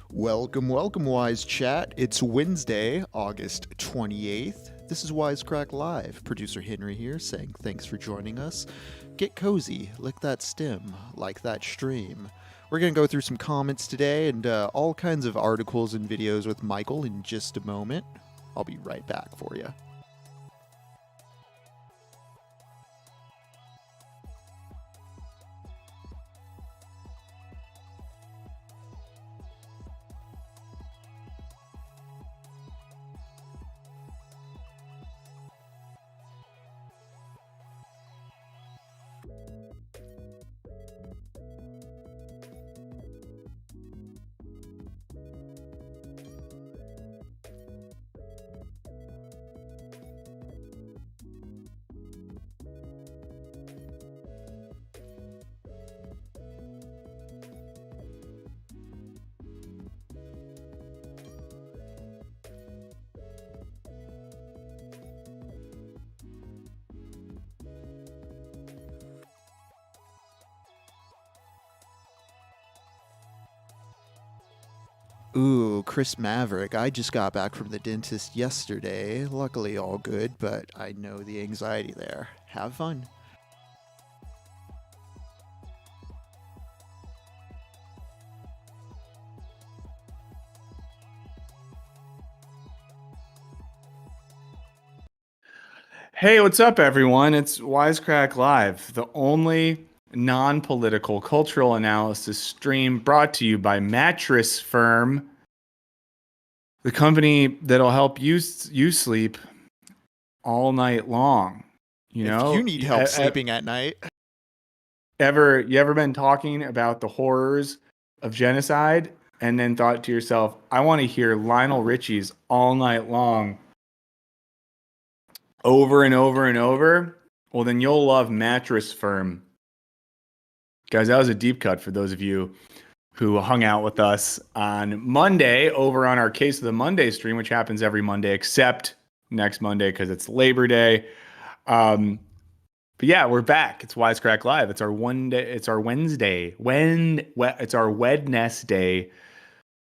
Welcome, welcome, Wise Chat. It's Wednesday, August 28th. This is Wisecrack Live. Producer Henry here saying thanks for joining us. Get cozy, lick that stem, like that stream. We're going to go through some comments today and all kinds of articles and videos with Michael in just a moment. I'll be right back for you. Ooh, Chris Maverick. I just got back from the dentist yesterday. Luckily, all good, but I know the anxiety there. Have fun. Hey, what's up, everyone? It's Wisecrack Live, the only non-political cultural analysis stream brought to you by Mattress Firm, the company that'll help you sleep all night long. If you need help sleeping at night. You ever been talking about the horrors of genocide and then thought to yourself, I want to hear Lionel Richie's All Night Long over and over and over? Well, then you'll love Mattress Firm. Guys, that was a deep cut for those of you who hung out with us on Monday over on our Case of the Monday stream, which happens every Monday except next Monday because it's Labor Day. But yeah, we're back. It's Wisecrack Live. It's our Wednesday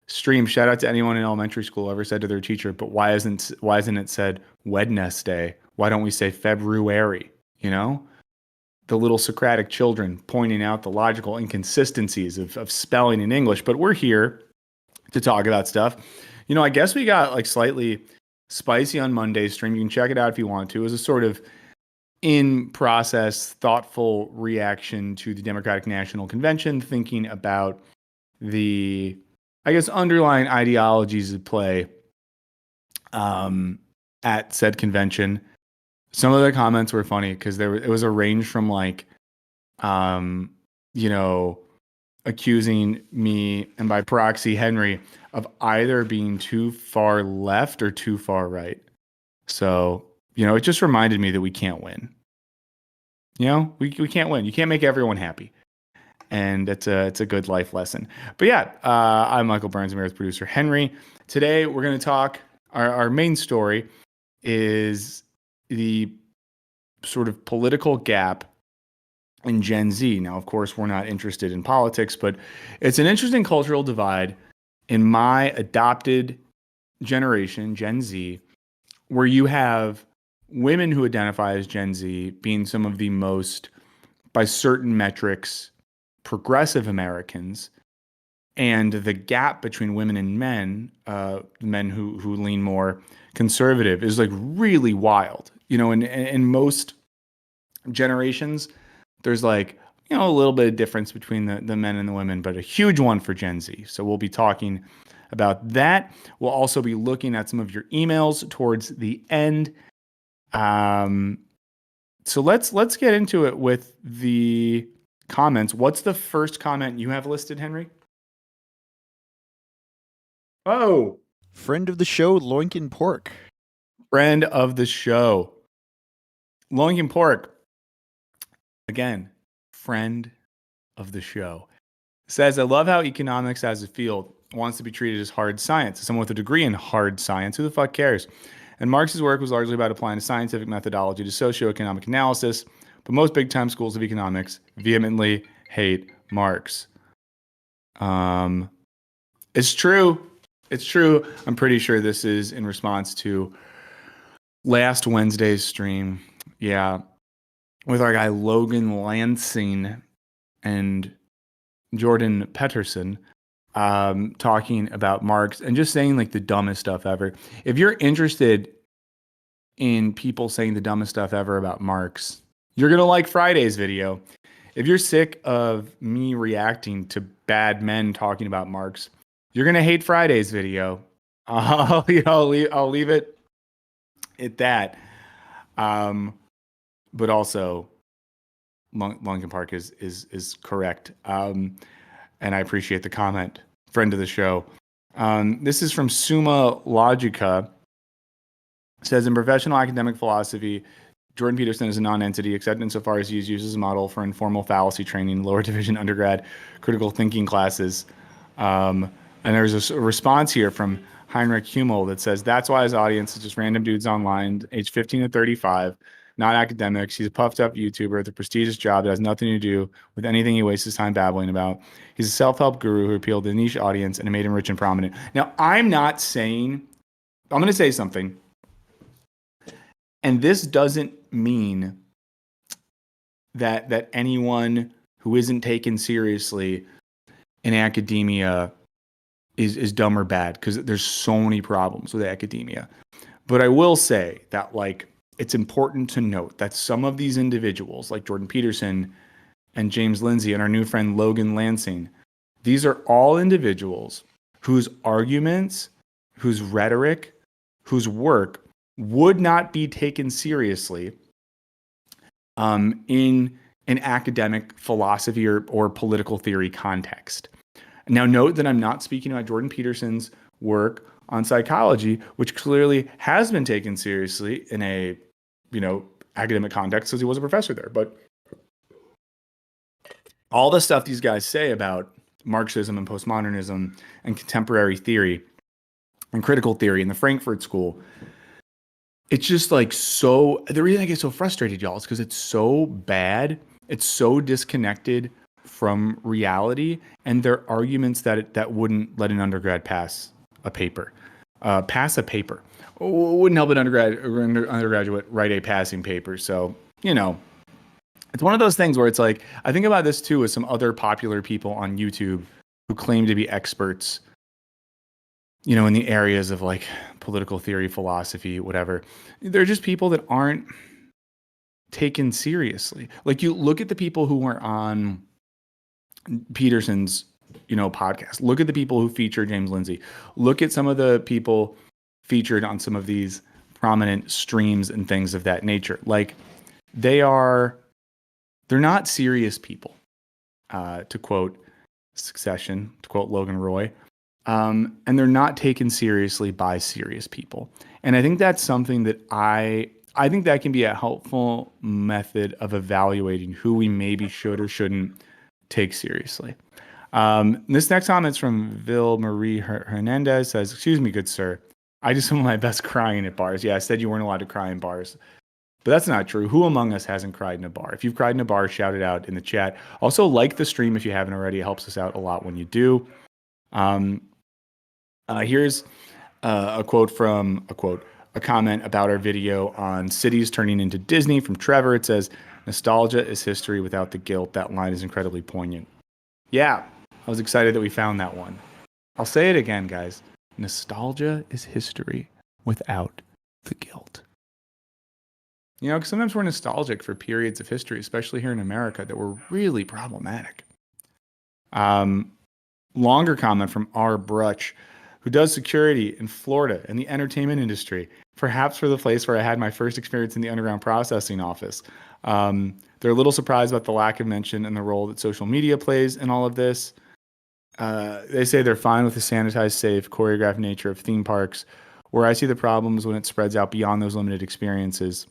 stream. Shout out to anyone in elementary school ever said to their teacher, but why isn't it said Wednesday? Why don't we say February? You know? The little Socratic children pointing out the logical inconsistencies of spelling in English. But we're here to talk about stuff. You know, I guess we got like slightly spicy on Monday's stream. You can check it out if you want to. It was a sort of in-process, thoughtful reaction to the Democratic National Convention, thinking about the, I guess, underlying ideologies at play at said convention. Some of the comments were funny because it was a range from like, accusing me and by proxy Henry of either being too far left or too far right. So, it just reminded me that we can't win. We can't win. You can't make everyone happy. And it's a good life lesson. But yeah, I'm Michael Burns. I'm here with producer Henry. Today, we're going to talk, our main story is the sort of political gap in Gen Z. Now, of course, we're not interested in politics, but it's an interesting cultural divide in my adopted generation, Gen Z, where you have women who identify as Gen Z being some of the most, by certain metrics, progressive Americans, and the gap between women and men, men who lean more conservative, is like really wild. In most generations, there's like, a little bit of difference between the men and the women, but a huge one for Gen Z. So we'll be talking about that. We'll also be looking at some of your emails towards the end. So let's get into it with the comments. What's the first comment you have listed, Henry? Oh, Friend of the show, Loinkin Pork. Friend of the show, Loinkin Pork. Again, friend of the show. Says, I love how economics as a field wants to be treated as hard science. As someone with a degree in hard science, who the fuck cares? And Marx's work was largely about applying a scientific methodology to socioeconomic analysis, but most big-time schools of economics vehemently hate Marx. It's true. It's true. I'm pretty sure this is in response to last Wednesday's stream. Yeah. With our guy Logan Lansing and Jordan Peterson talking about Marx and just saying like the dumbest stuff ever. If you're interested in people saying the dumbest stuff ever about Marx, you're going to like Friday's video. If you're sick of me reacting to bad men talking about Marx, you're going to hate Friday's video. I'll leave it at that. But also, Lincoln Park is correct. And I appreciate the comment. Friend of the show. This is from Summa Logica. It says, in professional academic philosophy, Jordan Peterson is a non-entity, except insofar as he is used as a model for informal fallacy training in lower division undergrad critical thinking classes. And there's a response here from Heinrich Hummel that says, that's why his audience is just random dudes online, age 15 to 35, not academics. He's a puffed up YouTuber with a prestigious job that has nothing to do with anything he wastes his time babbling about. He's a self-help guru who appealed to a niche audience and made him rich and prominent. Now, I'm going to say something. And this doesn't mean that anyone who isn't taken seriously in academia is dumb or bad, because there's so many problems with academia. But I will say that, like, it's important to note that some of these individuals, like Jordan Peterson and James Lindsay and our new friend Logan Lansing, these are all individuals whose arguments, whose rhetoric, whose work would not be taken seriously in an academic philosophy or political theory context. Now, note that I'm not speaking about Jordan Peterson's work on psychology, which clearly has been taken seriously in a, academic context because he was a professor there. But all the stuff these guys say about Marxism and postmodernism and contemporary theory and critical theory in the Frankfurt School, it's just like so. The reason I get so frustrated, y'all, is because it's so bad. It's so disconnected from reality, and they're arguments that wouldn't let an undergrad pass a paper. Wouldn't help an undergraduate write a passing paper. So, it's one of those things where it's like, I think about this too with some other popular people on YouTube who claim to be experts, in the areas of like political theory, philosophy, whatever. They're just people that aren't taken seriously. Like, you look at the people who were on Peterson's, podcast. Look at the people who feature James Lindsay. Look at some of the people featured on some of these prominent streams and things of that nature. Like, they're not serious people, to quote Succession, to quote Logan Roy. And they're not taken seriously by serious people. And I think that's something that I think that can be a helpful method of evaluating who we maybe should or shouldn't take seriously. This next comment is from Vil Marie Hernandez. Says, excuse me, good sir. I do some of my best crying at bars. Yeah, I said you weren't allowed to cry in bars. But that's not true. Who among us hasn't cried in a bar? If you've cried in a bar, shout it out in the chat. Also, like the stream if you haven't already. It helps us out a lot when you do. Here's a comment about our video on cities turning into Disney from Trevor. It says, nostalgia is history without the guilt. That line is incredibly poignant. Yeah, I was excited that we found that one. I'll say it again, guys. Nostalgia is history without the guilt. Because sometimes we're nostalgic for periods of history, especially here in America, that were really problematic. Longer comment from R. Brutch, who does security in Florida in the entertainment industry, perhaps for the place where I had my first experience in the underground processing office. They're a little surprised about the lack of mention and the role that social media plays in all of this. They say they're fine with the sanitized, safe, choreographed nature of theme parks. Where I see the problems when it spreads out beyond those limited experiences.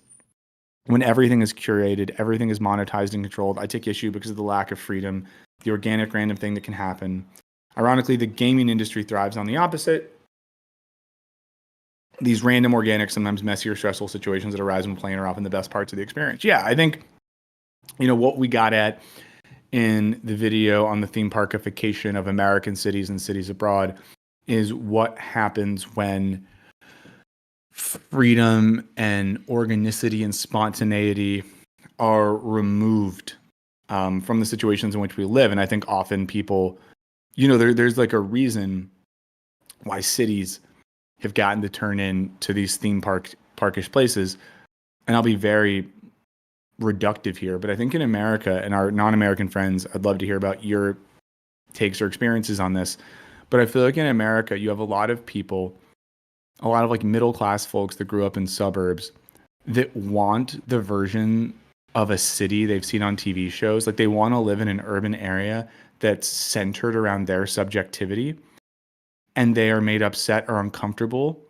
When everything is curated, everything is monetized and controlled, I take issue because of the lack of freedom, the organic random thing that can happen. Ironically, the gaming industry thrives on the opposite. These random, organic, sometimes messy or stressful situations that arise when playing are often the best parts of the experience. Yeah, I think, what we got at in the video on the theme parkification of American cities and cities abroad is what happens when freedom and organicity and spontaneity are removed from the situations in which we live. And I think often people, there's like a reason why cities have gotten to turn into these parkish places. And I'll be very reductive here, but I think in America and our non-American friends, I'd love to hear about your takes or experiences on this. But I feel like in America, you have a lot of people, a lot of like middle class folks that grew up in suburbs that want the version of a city they've seen on TV shows. Like they want to live in an urban area that's centered around their subjectivity, and they are made upset or uncomfortable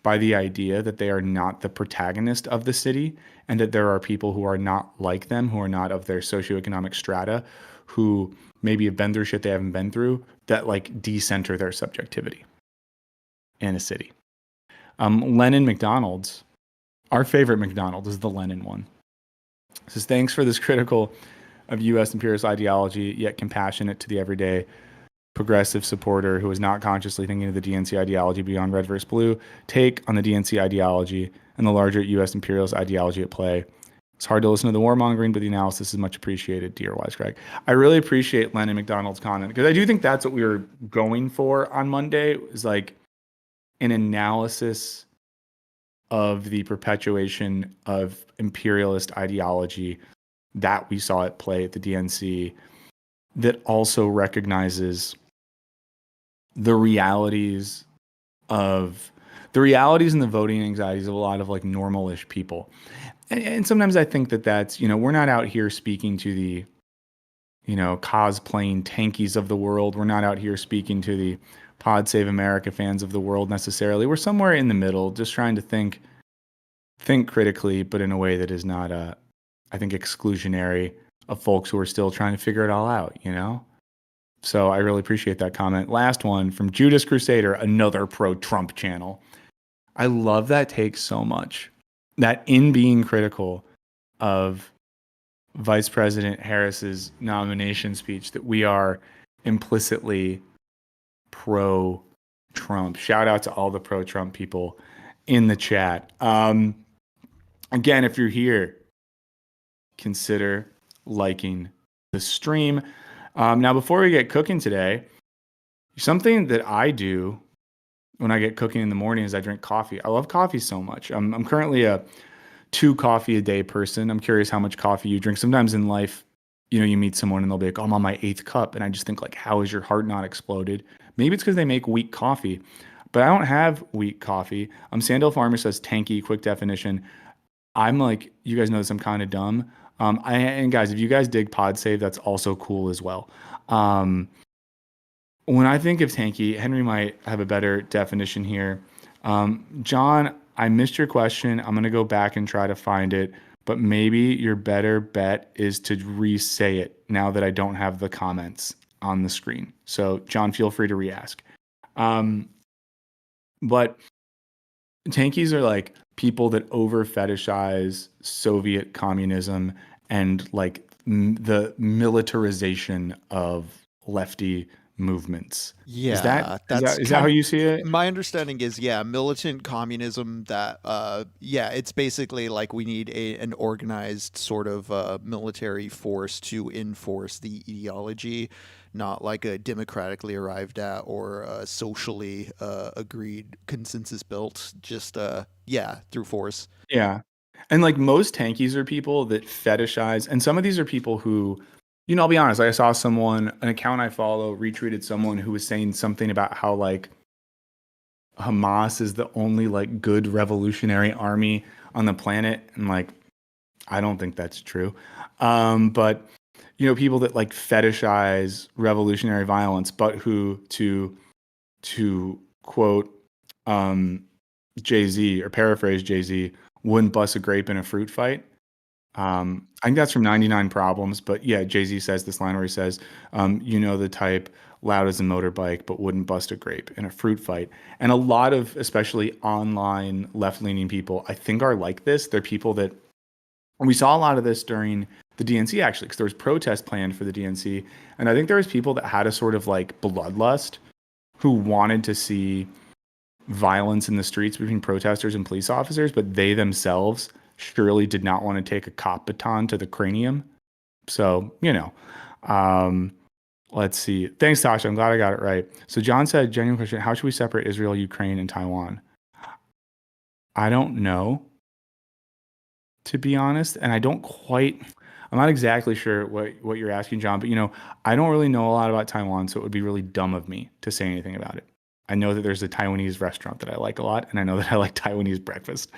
by the idea that they are not the protagonist of the city, and that there are people who are not like them, who are not of their socioeconomic strata, who maybe have been through shit they haven't been through, that like decenter their subjectivity in a city. Lennon McDonald's, our favorite McDonald's is the Lennon one. It says, thanks for this critical of U.S. imperialist ideology, yet compassionate to the everyday progressive supporter who is not consciously thinking of the DNC ideology beyond red versus blue take on the DNC ideology and the larger U.S. imperialist ideology at play. It's hard to listen to the warmongering, but the analysis is much appreciated, dear Wisecrack. I really appreciate Lennon McDonald's comment, because I do think that's what we were going for on Monday, is like an analysis of the perpetuation of imperialist ideology that we saw at play at the DNC, that also recognizes the realities and the voting anxieties of a lot of like normal-ish people. And sometimes I think that that's, we're not out here speaking to the, cosplaying tankies of the world. We're not out here speaking to the Pod Save America fans of the world necessarily. We're somewhere in the middle, just trying to think critically, but in a way that is not, I think, exclusionary of folks who are still trying to figure it all out, So I really appreciate that comment. Last one from Judas Crusader, another pro-Trump channel. I love that take so much. That in being critical of Vice President Harris's nomination speech, that we are implicitly pro-Trump. Shout out to all the pro-Trump people in the chat. Again, if you're here, consider liking the stream. Now, before we get cooking today, something that I do when I get cooking in the morning is I drink coffee. I love coffee so much. I'm currently a 2 coffee a day person. I'm curious how much coffee you drink. Sometimes in life, you meet someone and they'll be like, oh, I'm on my 8th cup. And I just think like, how is your heart not exploded? Maybe it's because they make weak coffee, but I don't have weak coffee. Sandal Farmer says tanky, quick definition. I'm like, you guys know this, I'm kind of dumb. And guys, if you guys dig Pod Save, that's also cool as well. When I think of tanky, Henry might have a better definition here. John, I missed your question. I'm going to go back and try to find it, but maybe your better bet is to re-say it now that I don't have the comments on the screen. So John, feel free to re-ask. But tankies are like people that over fetishize Soviet communism and like the militarization of lefty movements. Yeah, is that that's how you see it? my understanding is, militant communism, that it's basically like we need an organized sort of military force to enforce the ideology, not like a democratically arrived at or socially agreed consensus built, just through force. Yeah. And like most tankies are people that fetishize, and some of these are people who, I'll be honest, I saw an account I follow retweeted someone who was saying something about how like Hamas is the only like good revolutionary army on the planet. And like, I don't think that's true. But people that like fetishize revolutionary violence, but who to quote Jay-Z or paraphrase Jay-Z, wouldn't bust a grape in a fruit fight. I think that's from 99 Problems, but yeah, Jay-Z says this line where he says, the type, loud as a motorbike, but wouldn't bust a grape in a fruit fight. And a lot of, especially online left-leaning people, I think are like this. They're people that, and we saw a lot of this during the DNC actually, because there was protest planned for the DNC, and I think there was people that had a sort of like bloodlust who wanted to see violence in the streets between protesters and police officers, but they themselves surely did not want to take a cop baton to the cranium. So, let's see. Thanks, Tasha. I'm glad I got it right. So John said, genuine question, how should we separate Israel, Ukraine, and Taiwan? I don't know, to be honest. And I'm not exactly sure what you're asking, John, but I don't really know a lot about Taiwan, so it would be really dumb of me to say anything about it. I know that there's a Taiwanese restaurant that I like a lot, and I know that I like Taiwanese breakfast.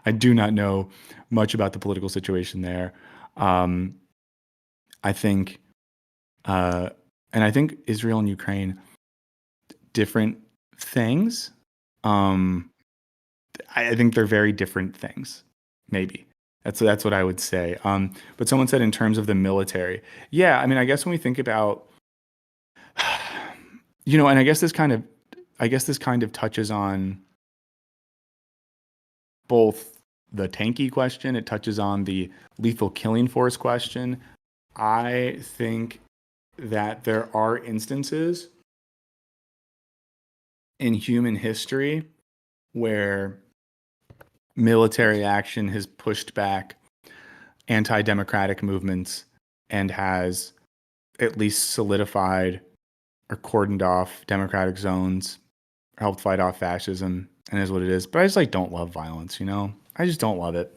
I do not know much about the political situation there. I think, and I think Israel and Ukraine, different things. I think they're very different things. Maybe that's what I would say. But someone said in terms of the military, yeah. I mean, I guess when we think about, and I guess this kind of touches on both the tanky question. It touches on the lethal killing force question. I think that there are instances in human history where military action has pushed back anti-democratic movements and has at least solidified or cordoned off democratic zones, helped fight off fascism, and is what it is. But I just don't love violence, I just don't love it.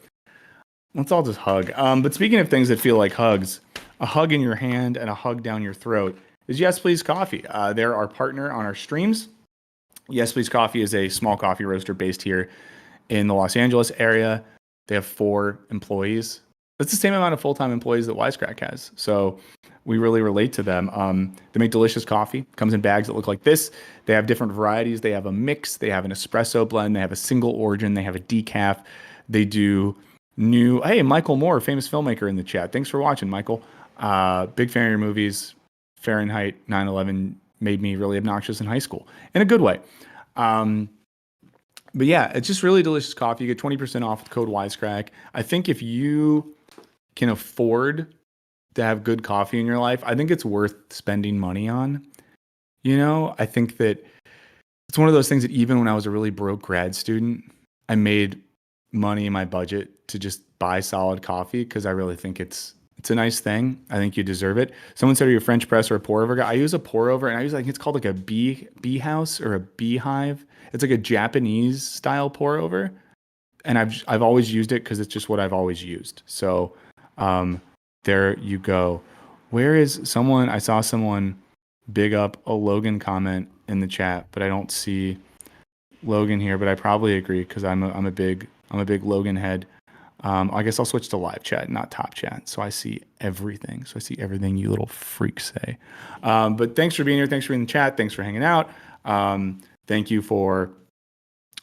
Let's all just hug. But speaking of things that feel like hugs, a hug in your hand and a hug down your throat is Yes Please Coffee. They're our partner on our streams. Yes Please Coffee is a small coffee roaster based here in the Los Angeles area. They have 4 employees. That's the same amount of full-time employees that Wisecrack has. So we really relate to them. They make delicious coffee. Comes in bags that look like this. They have different varieties. They have a mix. They have an espresso blend. They have a single origin. They have a decaf. They do hey, Michael Moore, famous filmmaker in the chat. Thanks for watching, Michael. Big fan of your movies. Fahrenheit 9/11 made me really obnoxious in high school in a good way. But yeah, it's just really delicious coffee. You get 20% off with code Wisecrack. I think if you can afford to have good coffee in your life, I think it's worth spending money on. I think that it's one of those things that even when I was a really broke grad student, I made money in my budget to just buy solid coffee because I really think it's a nice thing. I think you deserve it. Someone said, are you a French press or a pour over guy? I use a pour over, and I use, I think it's called like a bee house or a beehive. It's like a Japanese style pour over, and I've always used it because it's just what I've always used. So there you go. Where is someone? I saw someone big up a Logan comment in the chat, but I don't see Logan here. But I probably agree because I'm a big Logan head. I guess I'll switch to live chat, not top chat, so I see everything. So I see everything you little freaks say. But thanks for being here. Thanks for being in the chat. Thanks for hanging out. Thank you for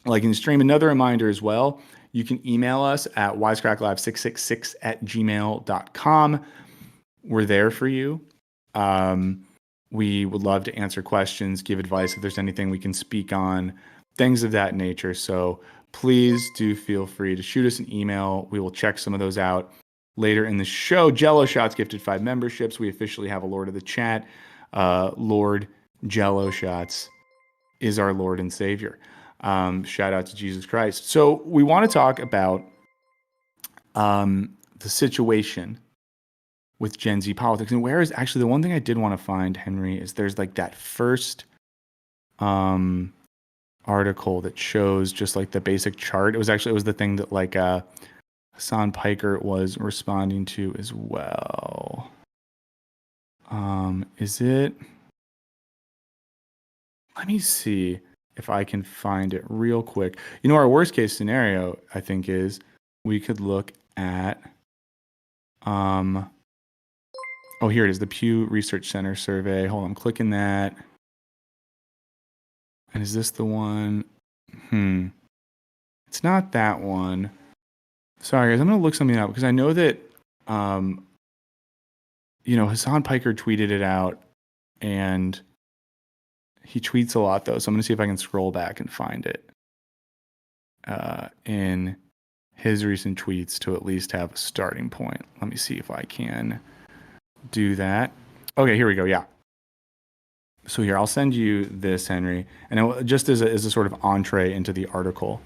liking the stream. Another reminder as well, you can email us at wisecracklive666@gmail.com. We're there for you. We would love to answer questions, give advice if there's anything we can speak on, things of that nature. So please do feel free to shoot us an email. We will check some of those out later in the show. Jello Shots gifted 5 memberships. We officially have a Lord of the Chat. Lord Jello Shots is our Lord and Savior. Shout out to Jesus Christ. So we want to talk about the situation with Gen Z politics. And where is actually the one thing I did want to find, Henry, is there's like that first article that shows just like the basic chart. It was the thing that like Hassan Piker was responding to as well. Is it? Let me see if I can find it real quick. Our worst case scenario, I think, is we could look at oh, here it is, the Pew Research Center survey. Hold on, I'm clicking that. And is this the one? It's not that one. Sorry, guys. I'm going to look something up because I know that, Hassan Piker tweeted it out, and he tweets a lot, though. So I'm going to see if I can scroll back and find it in his recent tweets to at least have a starting point. Let me see if I can do that. Okay, here we go. Yeah. So here, I'll send you this, Henry, and just as a sort of entree into the article.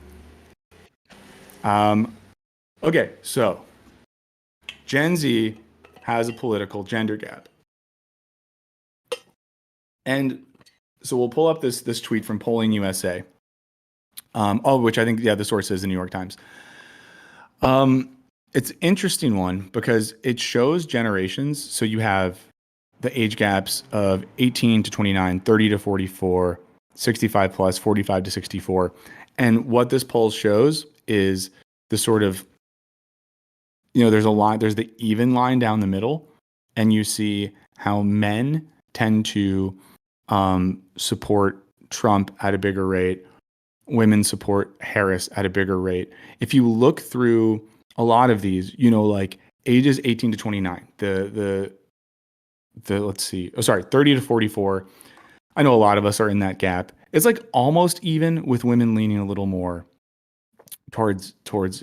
Okay, so Gen Z has a political gender gap. And so we'll pull up this tweet from Polling USA, which I think, the source is the New York Times. It's an interesting one because it shows generations. So you have the age gaps of 18 to 29, 30 to 44, 65 plus, 45 to 64. And what this poll shows is the sort of, there's the even line down the middle, and you see how men tend to support Trump at a bigger rate. Women support Harris at a bigger rate. If you look through a lot of these, like ages 18 to 29, the let's see, 30 to 44. I know a lot of us are in that gap. It's like almost even, with women leaning a little more towards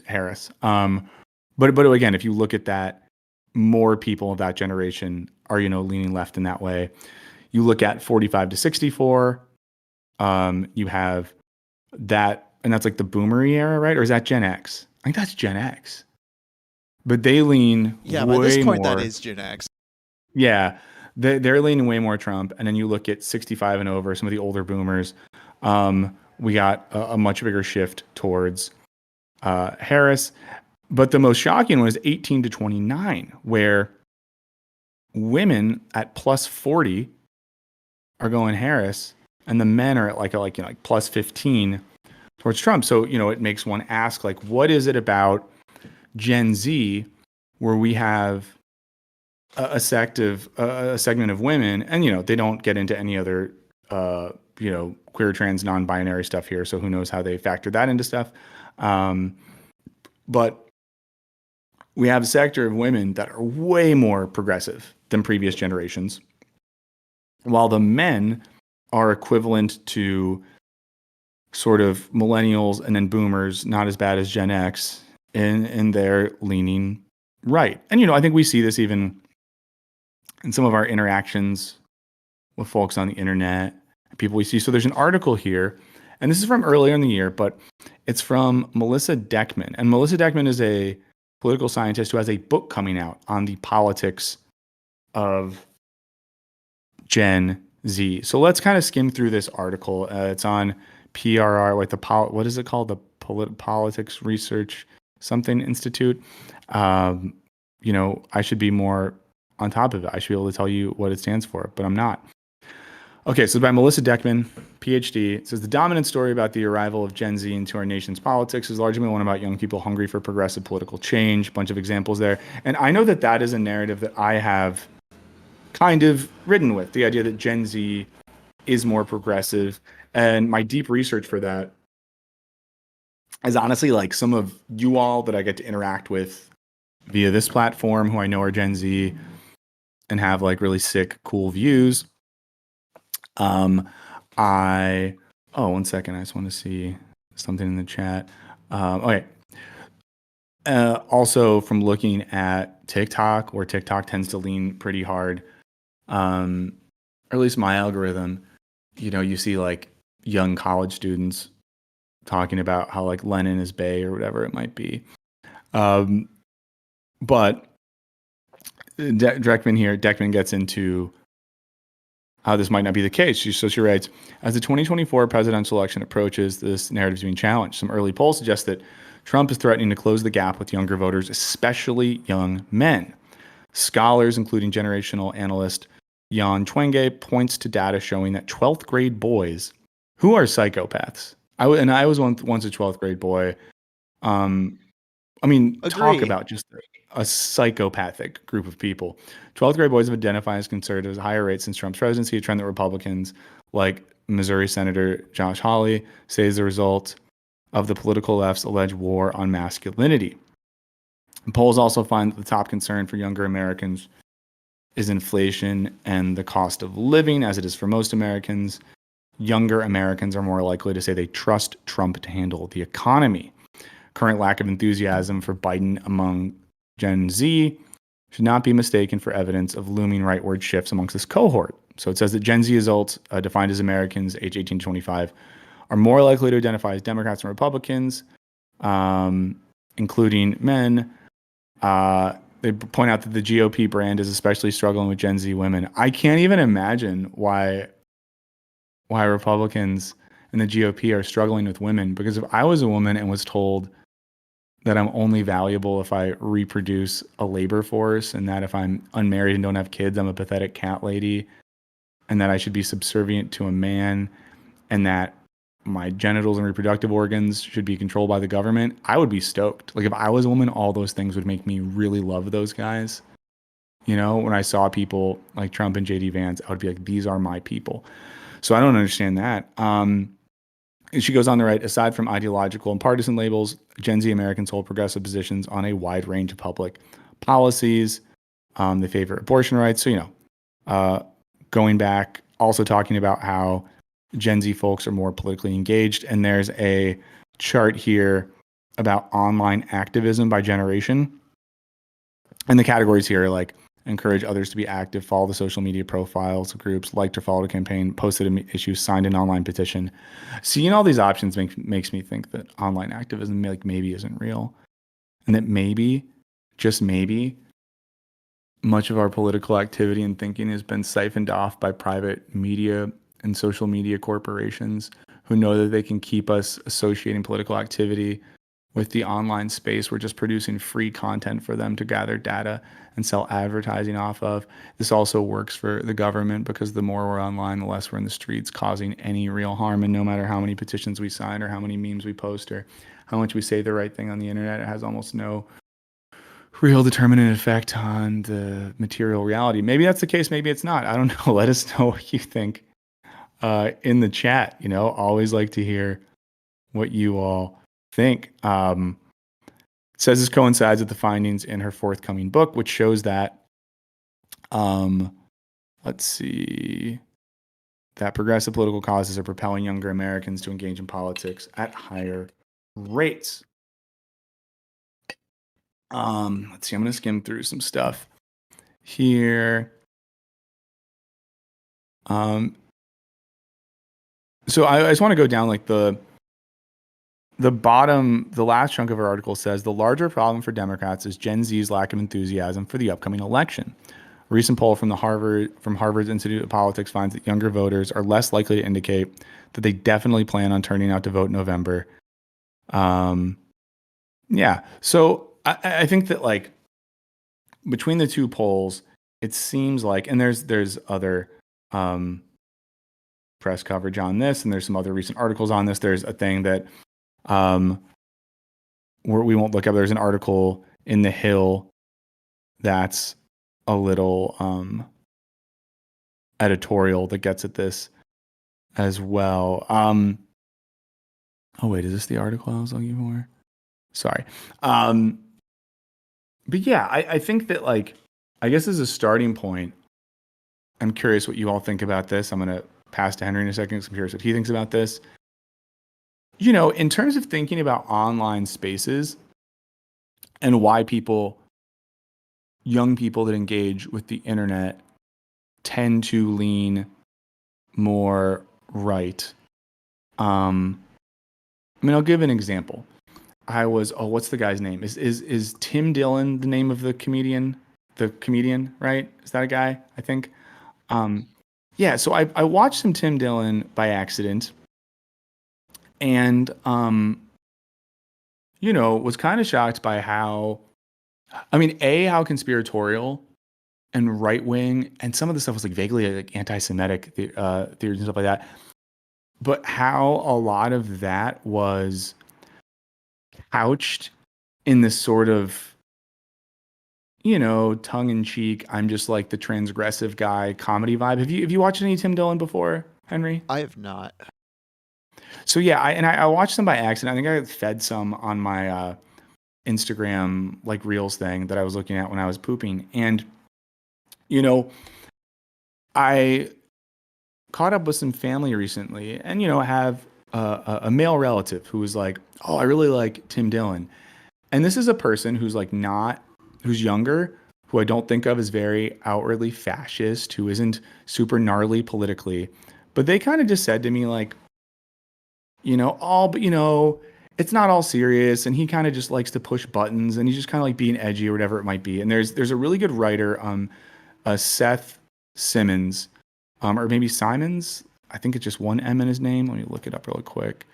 Harris. But again, if you look at that, more people of that generation are, leaning left in that way. You look at 45 to 64, you have that, and that's like the boomery era, right? Or is that Gen X? I think that's Gen X. But they lean by this point, more, that is Gen X. Yeah, they're leaning way more Trump. And then you look at 65 and over, some of the older boomers, we got a much bigger shift towards Harris. But the most shocking one is 18 to 29, where women at plus 40 are going Harris, and the men are at like plus 15 towards Trump. So, it makes one ask, like, what is it about Gen Z where we have a segment of women, and, they don't get into any other, queer, trans, non-binary stuff here. So who knows how they factor that into stuff. But we have a sector of women that are way more progressive than previous generations, while the men are equivalent to sort of millennials and then boomers, not as bad as Gen X, and they're leaning right. And, I think we see this even in some of our interactions with folks on the internet, people we see. So there's an article here, and this is from earlier in the year, but it's from Melissa Deckman. And Melissa Deckman is a political scientist who has a book coming out on the politics of Gen Z. So let's kind of skim through this article. It's on PRR, what is it called? The Politics Research something Institute. I should be more on top of it. I should be able to tell you what it stands for, but I'm not. Okay, so by Melissa Deckman, PhD. It says the dominant story about the arrival of Gen Z into our nation's politics is largely one about young people hungry for progressive political change. Bunch of examples there. And I know that is a narrative that I have kind of ridden with, the idea that Gen Z is more progressive. And my deep research for that is honestly like some of you all that I get to interact with via this platform who I know are Gen Z and have like really sick, cool views. One second. I just want to see something in the chat. Okay. Also from looking at TikTok, where TikTok tends to lean pretty hard, or at least my algorithm, you see like young college students talking about how like Lenin is bae or whatever it might be. But Deckman gets into how this might not be the case. So she writes, as the 2024 presidential election approaches, this narrative is being challenged. Some early polls suggest that Trump is threatening to close the gap with younger voters, especially young men. Scholars, including generational analyst Jan Twenge, points to data showing that 12th grade boys who are psychopaths. I was once a 12th grade boy. Agree. Talk about just a psychopathic group of people. 12th grade boys have identified as conservatives at a higher rate since Trump's presidency, a trend that Republicans like Missouri Senator Josh Hawley say is the result of the political left's alleged war on masculinity. Polls also find that the top concern for younger Americans is inflation and the cost of living, as it is for most Americans. Younger Americans are more likely to say they trust Trump to handle the economy. current lack of enthusiasm for Biden among Gen Z should not be mistaken for evidence of looming rightward shifts amongst this cohort. So it says that Gen Z adults, defined as Americans age 18 to 25, are more likely to identify as Democrats and Republicans, including men. They point out that the GOP brand is especially struggling with Gen Z women. I can't even imagine why Republicans and the GOP are struggling with women, because if I was a woman and was told that I'm only valuable if I reproduce a labor force, and that if I'm unmarried and don't have kids, I'm a pathetic cat lady, and that I should be subservient to a man, and that my genitals and reproductive organs should be controlled by the government, I would be stoked. Like if I was a woman, all those things would make me really love those guys. You know, when I saw people like Trump and JD Vance, I would be like, these are my people. So I don't understand that. And she goes on to write, aside from ideological and partisan labels, Gen Z Americans hold progressive positions on a wide range of public policies. They favor abortion rights. So, going back, also talking about how Gen Z folks are more politically engaged. And there's a chart here about online activism by generation. And the categories here are like encourage others to be active, follow the social media profiles of groups, liked or followed a campaign, posted an issue, signed an online petition. Seeing all these options makes me think that online activism maybe isn't real. And that maybe, just maybe, much of our political activity and thinking has been siphoned off by private media and social media corporations who know that they can keep us associating political activity with the online space. We're just producing free content for them to gather data and sell advertising off of. This also works for the government, because the more we're online, the less we're in the streets causing any real harm. And no matter how many petitions we sign or how many memes we post or how much we say the right thing on the internet, it has almost no real determinant effect on the material reality. Maybe that's the case. Maybe it's not. I don't know. Let us know what you think in the chat. Always like to hear what you all think. It says this coincides with the findings in her forthcoming book, which shows that, let's see, that progressive political causes are propelling younger Americans to engage in politics at higher rates. Let's see, I'm going to skim through some stuff here. So I just want to go down like the bottom, the last chunk of our article says the larger problem for Democrats is Gen Z's lack of enthusiasm for the upcoming election. A recent poll from Harvard's Institute of Politics finds that younger voters are less likely to indicate that they definitely plan on turning out to vote in November. Yeah. So I think that like between the two polls, it seems like, and there's other press coverage on this, and there's some other recent articles on this. There's a thing that we won't look up. There's an article in The Hill that's a little editorial that gets at this as well. Oh wait, is this the article I was looking for? Sorry. But yeah, I think that like, I guess as a starting point, I'm curious what you all think about this. I'm going to pass to Henry in a second because I'm curious what he thinks about this. In terms of thinking about online spaces and why young people that engage with the internet tend to lean more right. I'll give an example. What's the guy's name? Is Tim Dillon the name of the comedian? The comedian, right? Is that a guy? I think. Yeah. So I watched some Tim Dillon by accident, and was kind of shocked by how conspiratorial and right wing, and some of the stuff was like vaguely like anti-Semitic theories and stuff like that. But how a lot of that was couched in this sort of, tongue-in-cheek, I'm just like the transgressive guy comedy vibe. Have you watched any Tim Dillon before, Henry? I have not. So yeah, I watched them by accident. I think I fed some on my Instagram like Reels thing that I was looking at when I was pooping, and I caught up with some family recently, and have a male relative who was like, "Oh, I really like Tim Dillon," and this is a person who's like not who's younger, who I don't think of as very outwardly fascist, who isn't super gnarly politically, but they kind of just said to me like, all but it's not all serious, and he kind of just likes to push buttons, and he's just kind of like being edgy or whatever it might be. And there's a really good writer, Seth Simmons, or maybe Simons. I think it's just one M in his name. Let me look it up really quick.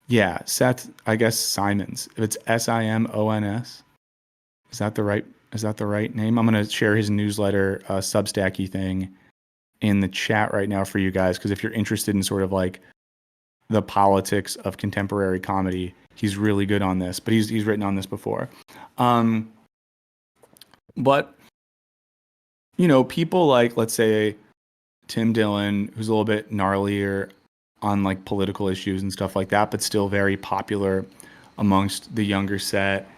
Yeah, Seth, I guess Simons. If it's Simons, is that the right name? I'm gonna share his newsletter, Substacky thing in the chat right now for you guys, because if you're interested in sort of like the politics of contemporary comedy, he's really good on this. But he's written on this before. But people like, let's say, Tim Dillon, who's a little bit gnarlier on like political issues and stuff like that, but still very popular amongst the younger set.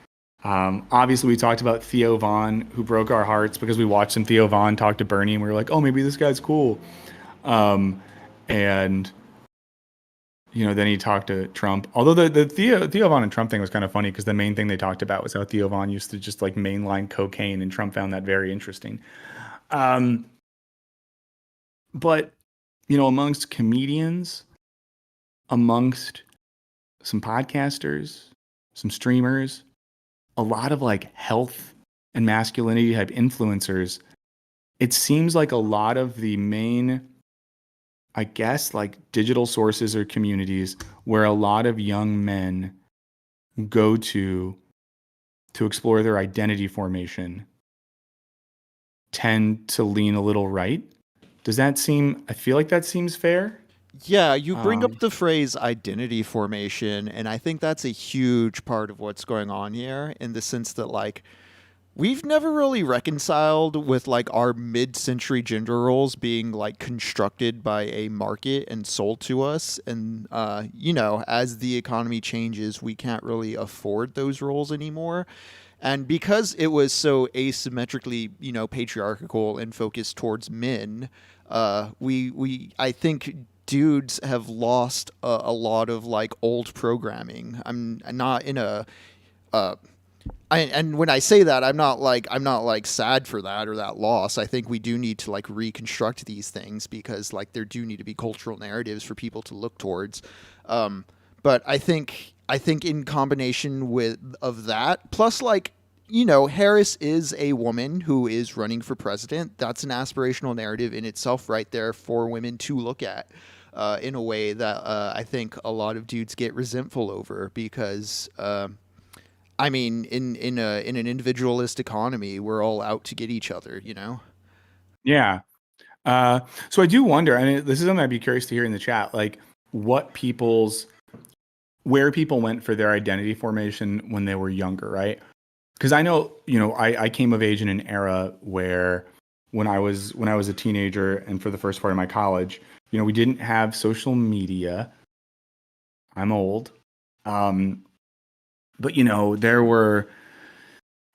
Obviously, we talked about Theo Von, who broke our hearts because we watched some Theo Von talk to Bernie, and we were like, oh, maybe this guy's cool. And then he talked to Trump. Although the Theo Von and Trump thing was kind of funny because the main thing they talked about was how Theo Von used to just like mainline cocaine, and Trump found that very interesting. But amongst comedians, amongst some podcasters, some streamers, a lot of like health and masculinity type influencers, it seems like a lot of the main, I guess, like digital sources or communities where a lot of young men go to explore their identity formation tend to lean a little right. I feel like that seems fair. Yeah, you bring up the phrase identity formation, and I think that's a huge part of what's going on here in the sense that, like, we've never really reconciled with, like, our mid-century gender roles being, like, constructed by a market and sold to us. And, as the economy changes, we can't really afford those roles anymore. And because it was so asymmetrically, patriarchal and focused towards men, I think dudes have lost a lot of like old programming. I'm not in a, and when I say that, I'm not like sad for that or that loss. I think we do need to like reconstruct these things because like there do need to be cultural narratives for people to look towards. But I think in combination with of that, plus like Harris is a woman who is running for president. That's an aspirational narrative in itself, right there for women to look at in a way that I think a lot of dudes get resentful over because. I mean, in an individualist economy, we're all out to get each other. Yeah. So I do wonder, and this is something I'd be curious to hear in the chat, like where people went for their identity formation when they were younger, right? Because I know, I came of age in an era where when I was a teenager and for the first part of my college, we didn't have social media. I'm old. But there were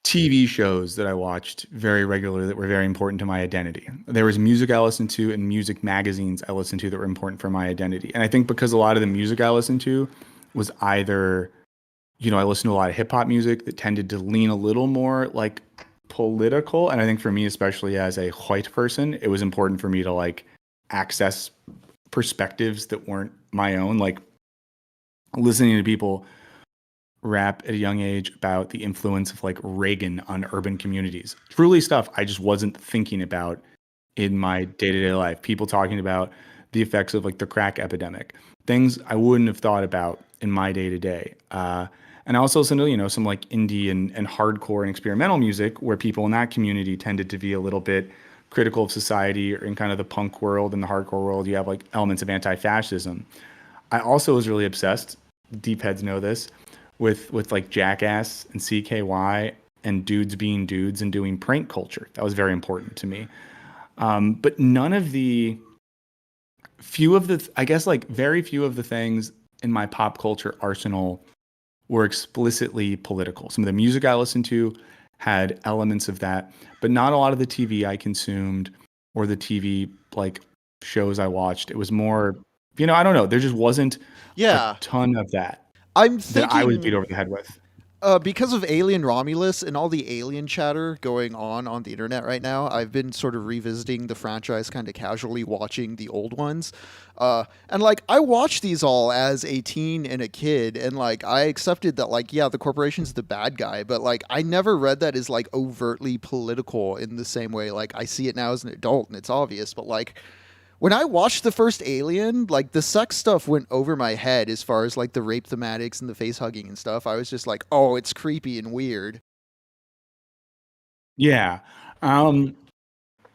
TV shows that I watched very regularly that were very important to my identity. There was music I listened to and music magazines I listened to that were important for my identity. And I think because a lot of the music I listened to was either, I listened to a lot of hip hop music that tended to lean a little more like political. And I think for me, especially as a white person, it was important for me to like access perspectives that weren't my own, like listening to people rap at a young age about the influence of like Reagan on urban communities. Truly stuff I just wasn't thinking about in my day-to-day life. People talking about the effects of like the crack epidemic, things I wouldn't have thought about in my day-to-day. And I also listen to, some like indie and hardcore and experimental music where people in that community tended to be a little bit critical of society, or in kind of the punk world and the hardcore world, you have like elements of anti-fascism. I also was really obsessed, deep heads know this, with like Jackass and CKY and dudes being dudes and doing prank culture. That was very important to me. But none of the I guess like very few of the things in my pop culture arsenal were explicitly political. Some of the music I listened to had elements of that, but not a lot of the TV I consumed or the TV like shows I watched. It was more I don't know. There just wasn't a Yeah, ton of I'm that I was beat thinking over the head with. because of Alien Romulus and all the alien chatter going on the internet right now, I've been sort of revisiting the franchise kind of casually, watching the old ones. And like, I watched these all as a teen and a kid, and like, I accepted that, like, yeah, the corporation's the bad guy, but like, I never read that as like overtly political in the same way. Like, I see it now as an adult and it's obvious, but like, when I watched the first Alien, like the sex stuff went over my head as far as like the rape thematics and the face hugging and stuff. I was just like, oh, it's creepy and weird. Yeah. Um,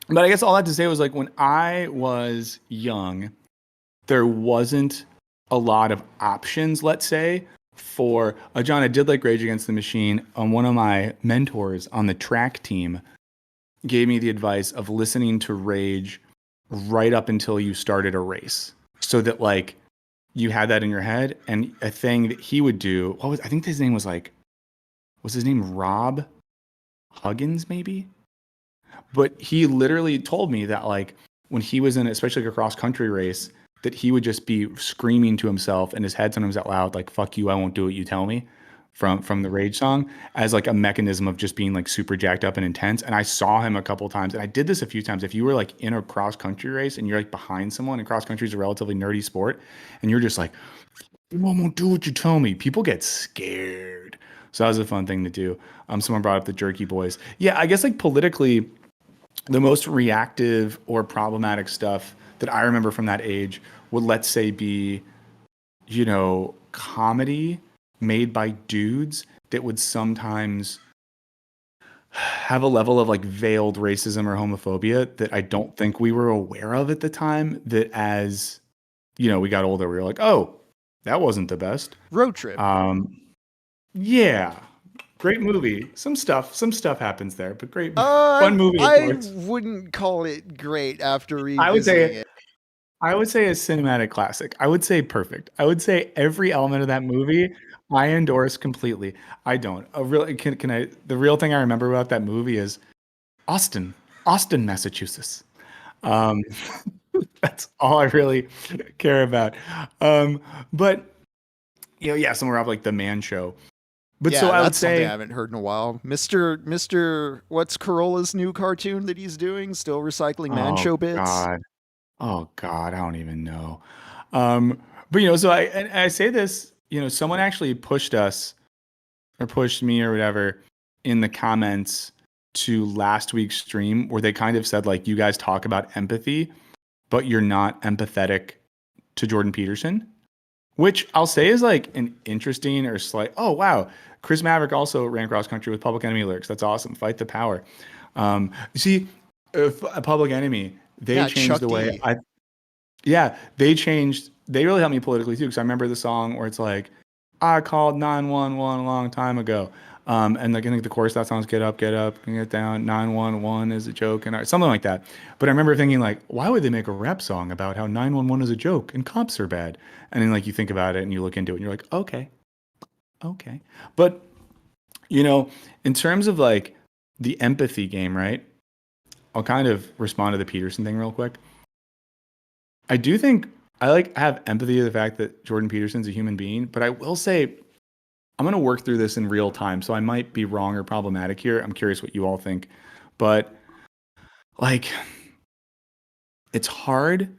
but I guess all that to say was like when I was young, there wasn't a lot of options, let's say, for John. I did like Rage Against the Machine. One of my mentors on the track team gave me the advice of listening to Rage right up until you started a race, so that like you had that in your head. And a thing that he would do, I think his name was like, was his name Rob Huggins, maybe? But he literally told me that like when he was in especially like a cross country race, that he would just be screaming to himself in his head sometimes out loud, like "fuck you, I won't do what you tell me," from the Rage song, as like a mechanism of just being like super jacked up and intense. And I saw him a couple times, and I did this a few times. If you were like in a cross country race and you're like behind someone, and cross country is a relatively nerdy sport, and you're just like, "I won't do what you tell me," people get scared. So that was a fun thing to do. Someone brought up the Jerky Boys. Yeah, I guess like politically, the most reactive or problematic stuff that I remember from that age would, let's say, be, comedy made by dudes that would sometimes have a level of like veiled racism or homophobia that I don't think we were aware of at the time. That as, we got older, we were like, oh, that wasn't the best. Road Trip. Um, yeah, great movie. Some stuff happens there, but great, fun movie of I course. wouldn't call it great after I would revisiting say it. I would say a cinematic classic. I would say perfect. I would say every element of that movie I endorse completely. I don't. A real can I the real thing I remember about that movie is Austin, Austin, Massachusetts. Um, that's all I really care about. Um, but yeah, somewhere up like the Man Show. But so Yeah, I would that's something I say, haven't heard in a while. Mister, what's Corolla's new cartoon that he's doing? Still recycling Man oh Show bits. God, oh God, I don't even know. Um, but so I say this, someone actually pushed us or pushed me or whatever in the comments to last week's stream where they kind of said like you guys talk about empathy, but you're not empathetic to Jordan Peterson, which I'll say is like an interesting or slight. Oh wow, Chris Maverick also ran cross country with Public Enemy lyrics. That's awesome. Fight the power. You see, if a Public Enemy, they Yeah, changed Chuck the way D. I. Yeah, they changed. They really helped me politically too because I remember the song where it's like, "I called 911 a long time ago," and like I think the chorus of that song is get up, get down." 911 is a joke and something like that. But I remember thinking like, why would they make a rap song about how 911 is a joke and cops are bad? And then like you think about it and you look into it and you're like, okay, okay. But you know, in terms of like the empathy game, right? I'll kind of respond to the Peterson thing real quick. I do think I like have empathy to the fact that Jordan Peterson's a human being, but I will say I'm going to work through this in real time, so I might be wrong or problematic here. I'm curious what you all think. But like it's hard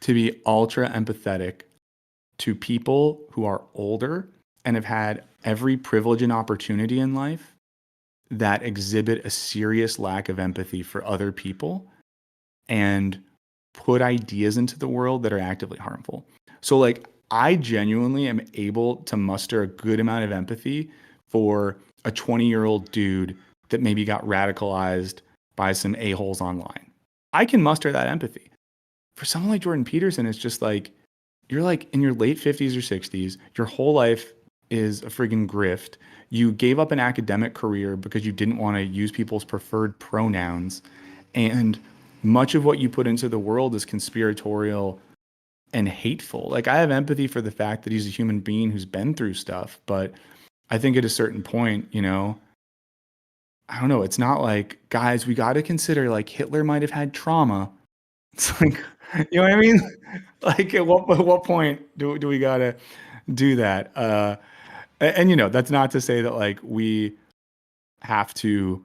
to be ultra empathetic to people who are older and have had every privilege and opportunity in life that exhibit a serious lack of empathy for other people and put ideas into the world that are actively harmful. So like I genuinely am able to muster a good amount of empathy for a 20-year-old dude that maybe got radicalized by some a-holes online. I can muster that empathy. For someone like Jordan Peterson, it's just like you're like in your late 50s or 60s, your whole life is a friggin' grift. You gave up an academic career because you didn't want to use people's preferred pronouns. And much of what you put into the world is conspiratorial and hateful. Like I have empathy for the fact that he's a human being who's been through stuff, but I think at a certain point, I don't know, it's not like, guys, we got to consider like Hitler might have had trauma It's like, you know what I mean? Like at what point do we gotta do that? And that's not to say that like we have to.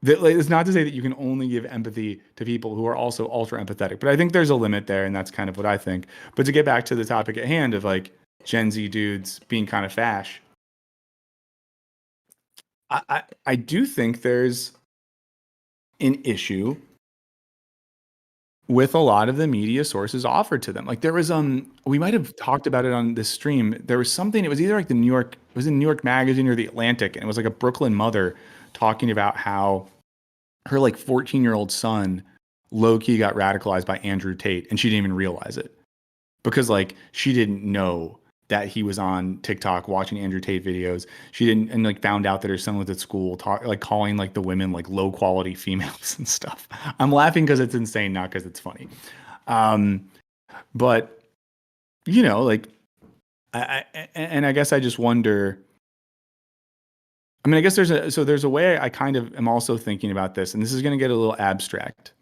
That, like, it's not to say that you can only give empathy to people who are also ultra empathetic, but I think there's a limit there, and that's kind of what I think. But to get back to the topic at hand of like Gen Z dudes being kind of fash, I do think there's an issue with a lot of the media sources offered to them. Like there was we might have talked about it on this stream. There was something, it was either like it was in New York Magazine or the Atlantic, and it was like a Brooklyn mother talking about how her like 14-year-old son low key got radicalized by Andrew Tate and she didn't even realize it because like she didn't know that he was on TikTok watching Andrew Tate videos. She didn't, and like found out that her son was at school like calling like the women like low quality females and stuff. I'm laughing because it's insane, not because it's funny. Um, but like I guess I just wonder. I mean, I guess there's a way I kind of am also thinking about this, and this is going to get a little abstract.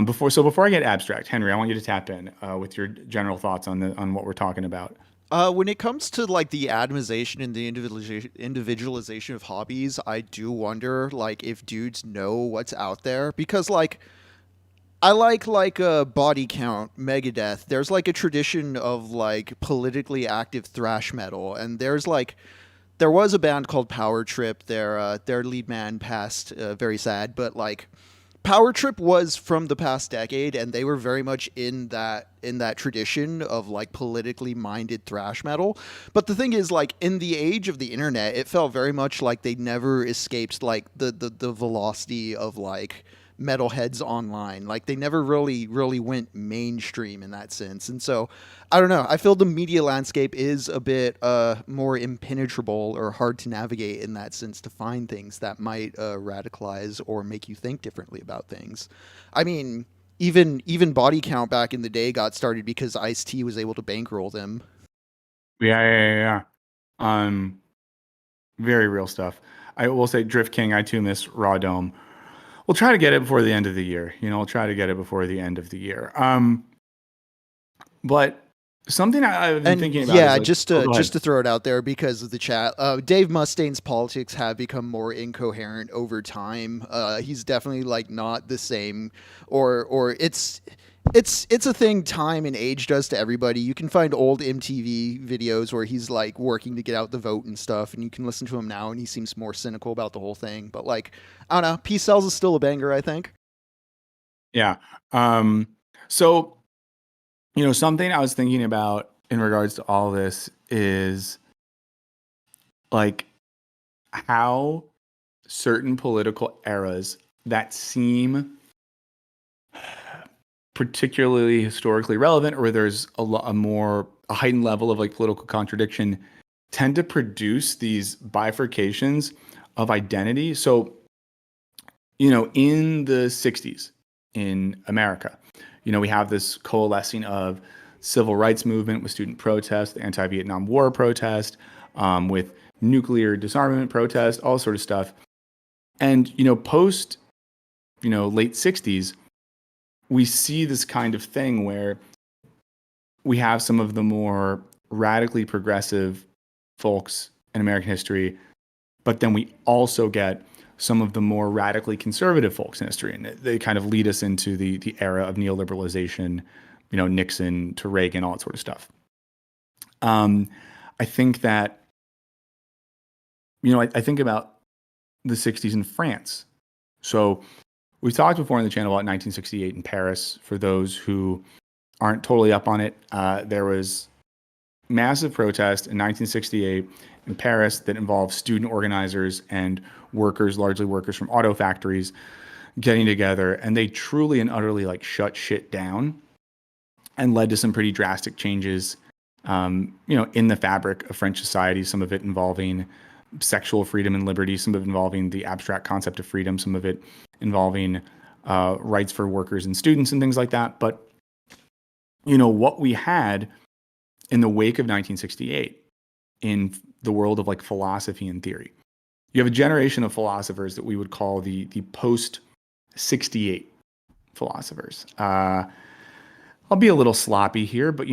Before I get abstract, Henry, I want you to tap in with your general thoughts on what we're talking about. When it comes to like the atomization and the individualization of hobbies, I do wonder like if dudes know what's out there because like I like a body count Megadeth. There's like a tradition of like politically active thrash metal, and there was a band called Power Trip. Their lead man passed, very sad, but like Power Trip was from the past decade, and they were very much in that tradition of like politically minded thrash metal. But the thing is, like in the age of the internet, it felt very much like they never escaped like the velocity of like metalheads online. Like they never really went mainstream in that sense. And so I don't know. I feel the media landscape is a bit more impenetrable or hard to navigate in that sense to find things that might radicalize or make you think differently about things. I mean, even body count back in the day got started because Ice-T was able to bankroll them. Yeah. Um, Very real stuff. I will say, Drift King, I too miss Raw Dome. We'll try to get it before the end of the year. We'll try to get it before the end of the year. But something I've been And thinking about is yeah, like, just oh, to go ahead. just to throw it out there because of the chat, Dave Mustaine's politics have become more incoherent over time. He's definitely like not the same, or it's a thing time and age does to everybody. You can find old MTV videos where he's like working to get out the vote and stuff, and you can listen to him now, and he seems more cynical about the whole thing. But like, I don't know, Peace Cells is still a banger, I think. Yeah. So, something I was thinking about in regards to all this is like how certain political eras that seem particularly historically relevant or where there's a heightened level of like political contradiction tend to produce these bifurcations of identity. So, in the 60s in America, we have this coalescing of civil rights movement with student protest, the anti-Vietnam War protest, with nuclear disarmament protest, all sort of stuff. And, post, late 60s, we see this kind of thing where we have some of the more radically progressive folks in American history, but then we also get some of the more radically conservative folks in history, and they kind of lead us into the era of neoliberalization, Nixon to Reagan, all that sort of stuff. I think that I think about the 60s in France. So we talked before on the channel about 1968 in Paris. For those who aren't totally up on it, there was massive protest in 1968 in Paris that involved student organizers and workers, largely workers from auto factories, getting together, and they truly and utterly like shut shit down and led to some pretty drastic changes, in the fabric of French society. Some of it involving sexual freedom and liberty, some of it involving the abstract concept of freedom, some of it involving rights for workers and students and things like that. But what we had in the wake of 1968 in the world of like philosophy and theory, you have a generation of philosophers that we would call the post 68 philosophers. I'll be a little sloppy here, but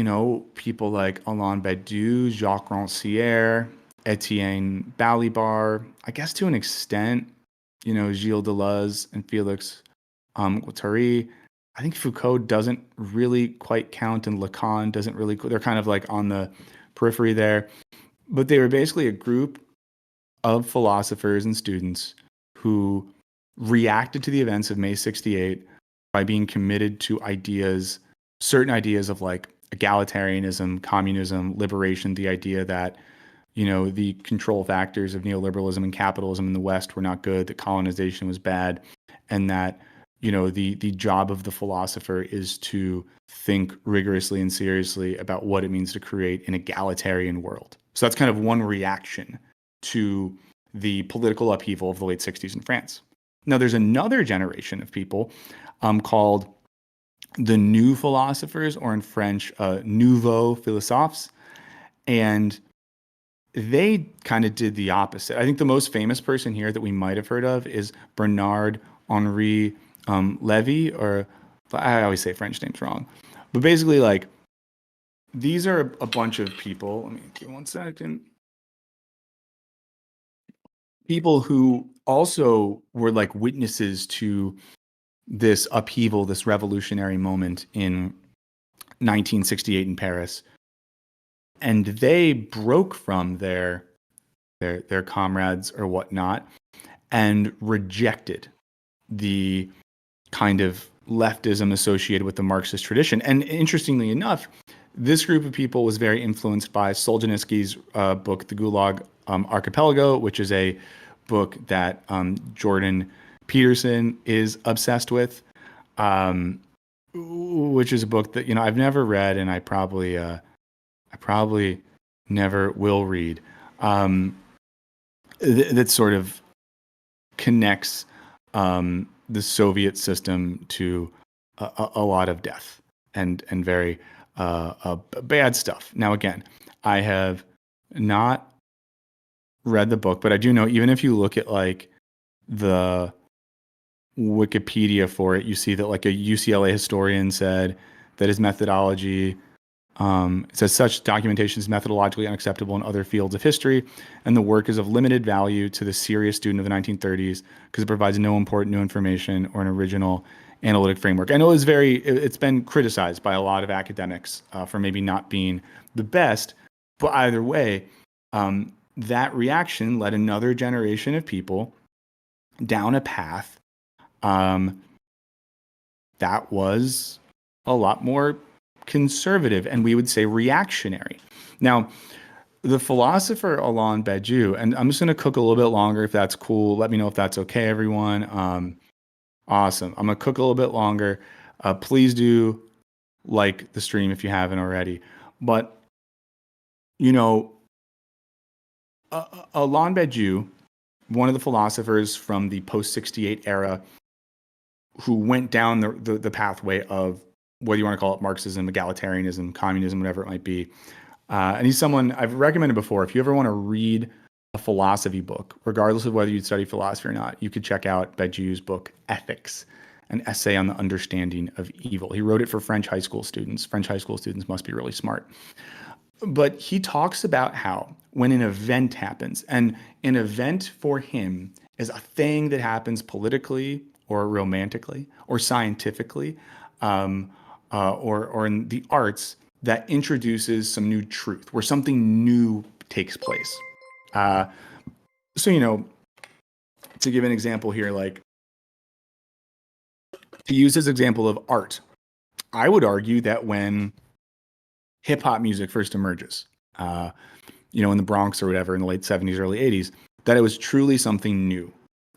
people like Alain Badiou, Jacques Rancière, Etienne Balibar, I guess to an extent, Gilles Deleuze and Felix Guattari. I think Foucault doesn't really quite count, and Lacan doesn't really. They're kind of like on the periphery there, but they were basically a group of philosophers and students who reacted to the events of May 68 by being committed to certain ideas of like egalitarianism, communism, liberation, the idea that, the control factors of neoliberalism and capitalism in the West were not good, that colonization was bad, and that, the job of the philosopher is to think rigorously and seriously about what it means to create an egalitarian world. So that's kind of one reaction to the political upheaval of the late 60s in France. Now, there's another generation of people called the New Philosophers, or in French, Nouveaux Philosophes, and they kind of did the opposite. I think the most famous person here that we might have heard of is Bernard Henri Levy, or I always say French names wrong, but basically, like, these are a bunch of people. Let me give 1 second. People who also were like witnesses to this upheaval, this revolutionary moment in 1968 in Paris, and they broke from their comrades or whatnot and rejected the kind of leftism associated with the Marxist tradition. And interestingly enough, this group of people was very influenced by Solzhenitsyn's book, The Gulag Archipelago, which is a book that Jordan Peterson is obsessed with, which is a book that I've never read, and I probably never will read. That sort of connects the Soviet system to a lot of death and very bad stuff. Now, again, I have not read the book, but I do know, even if you look at like the Wikipedia for it, you see that like a UCLA historian said that his methodology, it says such documentation is methodologically unacceptable in other fields of history, and the work is of limited value to the serious student of the 1930s because it provides no important new information or an original analytic framework. I know it's been criticized by a lot of academics for maybe not being the best, but either way, that reaction led another generation of people down a path that was a lot more conservative, and we would say reactionary. Now, the philosopher Alain Badiou, and I'm just going to cook a little bit longer if that's cool. Let me know if that's okay, everyone. Awesome. I'm going to cook a little bit longer. Please do like the stream if you haven't already. But, Alain Badiou, one of the philosophers from the post-68 era who went down the pathway of, whether you want to call it Marxism, egalitarianism, communism, whatever it might be. And he's someone I've recommended before. If you ever want to read a philosophy book, regardless of whether you study philosophy or not, you could check out Badiou's book, Ethics, an essay on the understanding of evil. He wrote it for French high school students. French high school students must be really smart. But he talks about how when an event happens, and an event for him is a thing that happens politically or romantically or scientifically, or in the arts, that introduces some new truth, where something new takes place. So, to give an example here, like, to use this example of art, I would argue that when hip hop music first emerges, in the Bronx or whatever in the late 70s, early 80s, that it was truly something new.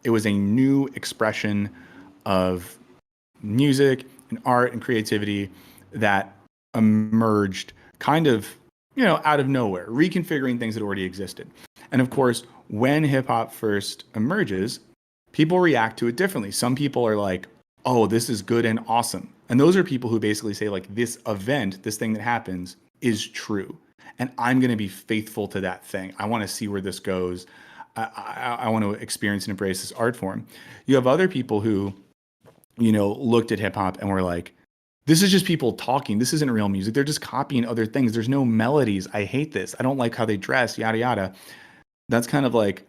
It was a new expression of music and art and creativity that emerged kind of, out of nowhere, reconfiguring things that already existed. And of course, when hip hop first emerges, people react to it differently. Some people are like, oh, this is good and awesome. And those are people who basically say, like, this event, this thing that happens is true. And I'm going to be faithful to that thing. I want to see where this goes. I want to experience and embrace this art form. You have other people who looked at hip hop and were like, this is just people talking. This isn't real music. They're just copying other things. There's no melodies. I hate this. I don't like how they dress, yada, yada. That's kind of like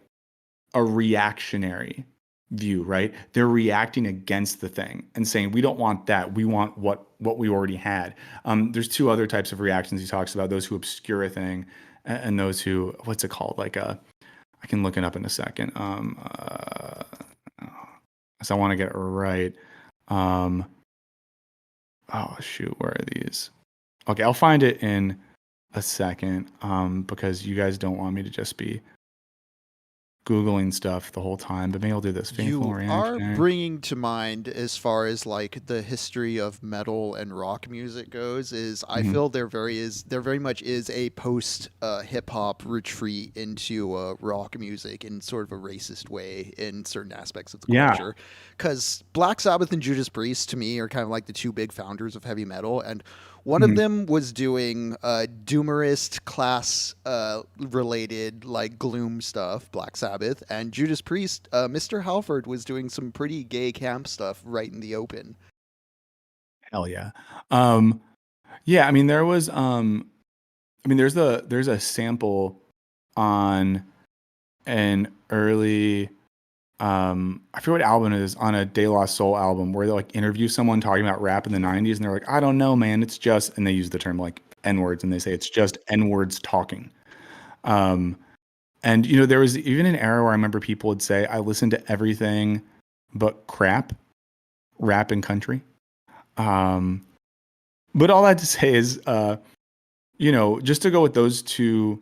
a reactionary view, right? They're reacting against the thing and saying, we don't want that. We want what we already had. There's two other types of reactions he talks about, those who obscure a thing and those who, what's it called? Like I can look it up in a second. So I want to get it right. Um, oh shoot, where are these? Okay, I'll find it in a second. Because you guys don't want me to just be Googling stuff the whole time, but maybe I'll do this. Faithful You are reactionary. bringing to mind, as far as like the history of metal and rock music goes, is I Mhm. feel there very much is a post hip hop retreat into rock music in sort of a racist way in certain aspects of the Yeah. culture, because Black Sabbath and Judas Priest to me are kind of like the two big founders of heavy metal, and one of Mhm. them was doing doomerist class related like gloom stuff, Black Sabbath, and Judas Priest, Mr. Halford was doing some pretty gay camp stuff right in the open. Hell yeah. Um, yeah, I mean there was there's a sample on an early I forget what album it is, on a De La Soul album, where they like interview someone talking about rap in the 90s and they're like, I don't know, man, it's just, and they use the term like N-words and they say it's just N-words talking. Um and there was even an era where I remember people would say I listened to everything but crap, rap and country. Um but all that to say is just to go with those two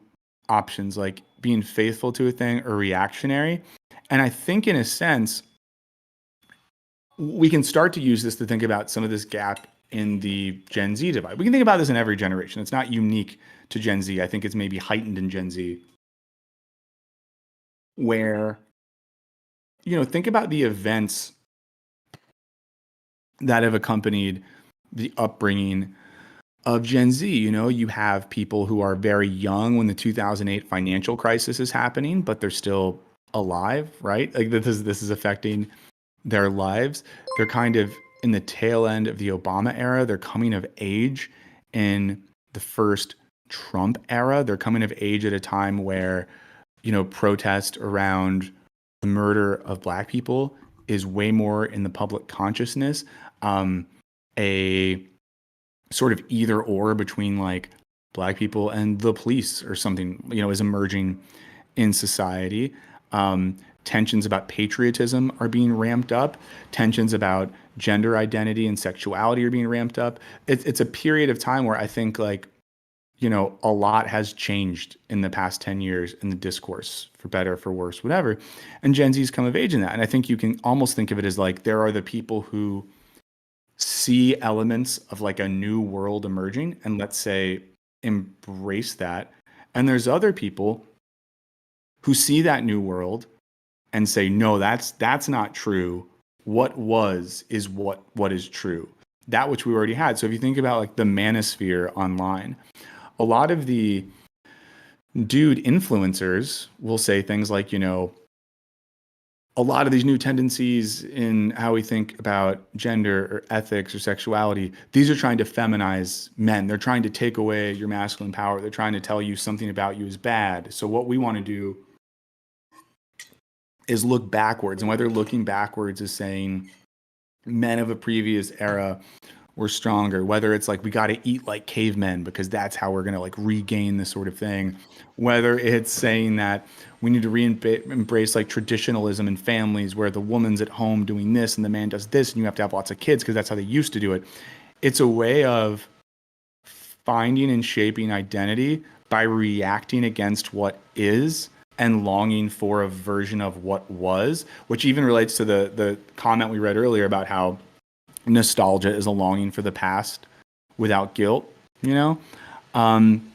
options, like being faithful to a thing or reactionary. And I think in a sense, we can start to use this to think about some of this gap in the Gen Z divide. We can think about this in every generation. It's not unique to Gen Z. I think it's maybe heightened in Gen Z, where, think about the events that have accompanied the upbringing of Gen Z. You have people who are very young when the 2008 financial crisis is happening, but they're still alive, right? Like this is affecting their lives. They're kind of in the tail end of the Obama era. They're coming of age in the first Trump era. They're coming of age at a time where, protest around the murder of Black people is way more in the public consciousness. A sort of either or between like Black people and the police or something, is emerging in society. Tensions about patriotism are being ramped up. Tensions about gender identity and sexuality are being ramped up. It's a period of time where I think like, a lot has changed in the past 10 years in the discourse, for better, for worse, whatever. And Gen Z's come of age in that. And I think you can almost think of it as like there are the people who see elements of like a new world emerging and, let's say, embrace that. And there's other people who see that new world and say, no, that's not true. What was is what is true. That which we already had. So if you think about like the manosphere online, a lot of the dude influencers will say things like, a lot of these new tendencies in how we think about gender or ethics or sexuality, these are trying to feminize men. They're trying to take away your masculine power. They're trying to tell you something about you is bad. So what we want to do is look backwards. And whether looking backwards is saying men of a previous era were stronger, whether it's like we got to eat like cavemen because that's how we're going to like regain this sort of thing, whether it's saying that we need to embrace like traditionalism in families where the woman's at home doing this and the man does this and you have to have lots of kids because that's how they used to do it. It's a way of finding and shaping identity by reacting against what is and longing for a version of what was, which even relates to the comment we read earlier about how nostalgia is a longing for the past without guilt, you know? Um,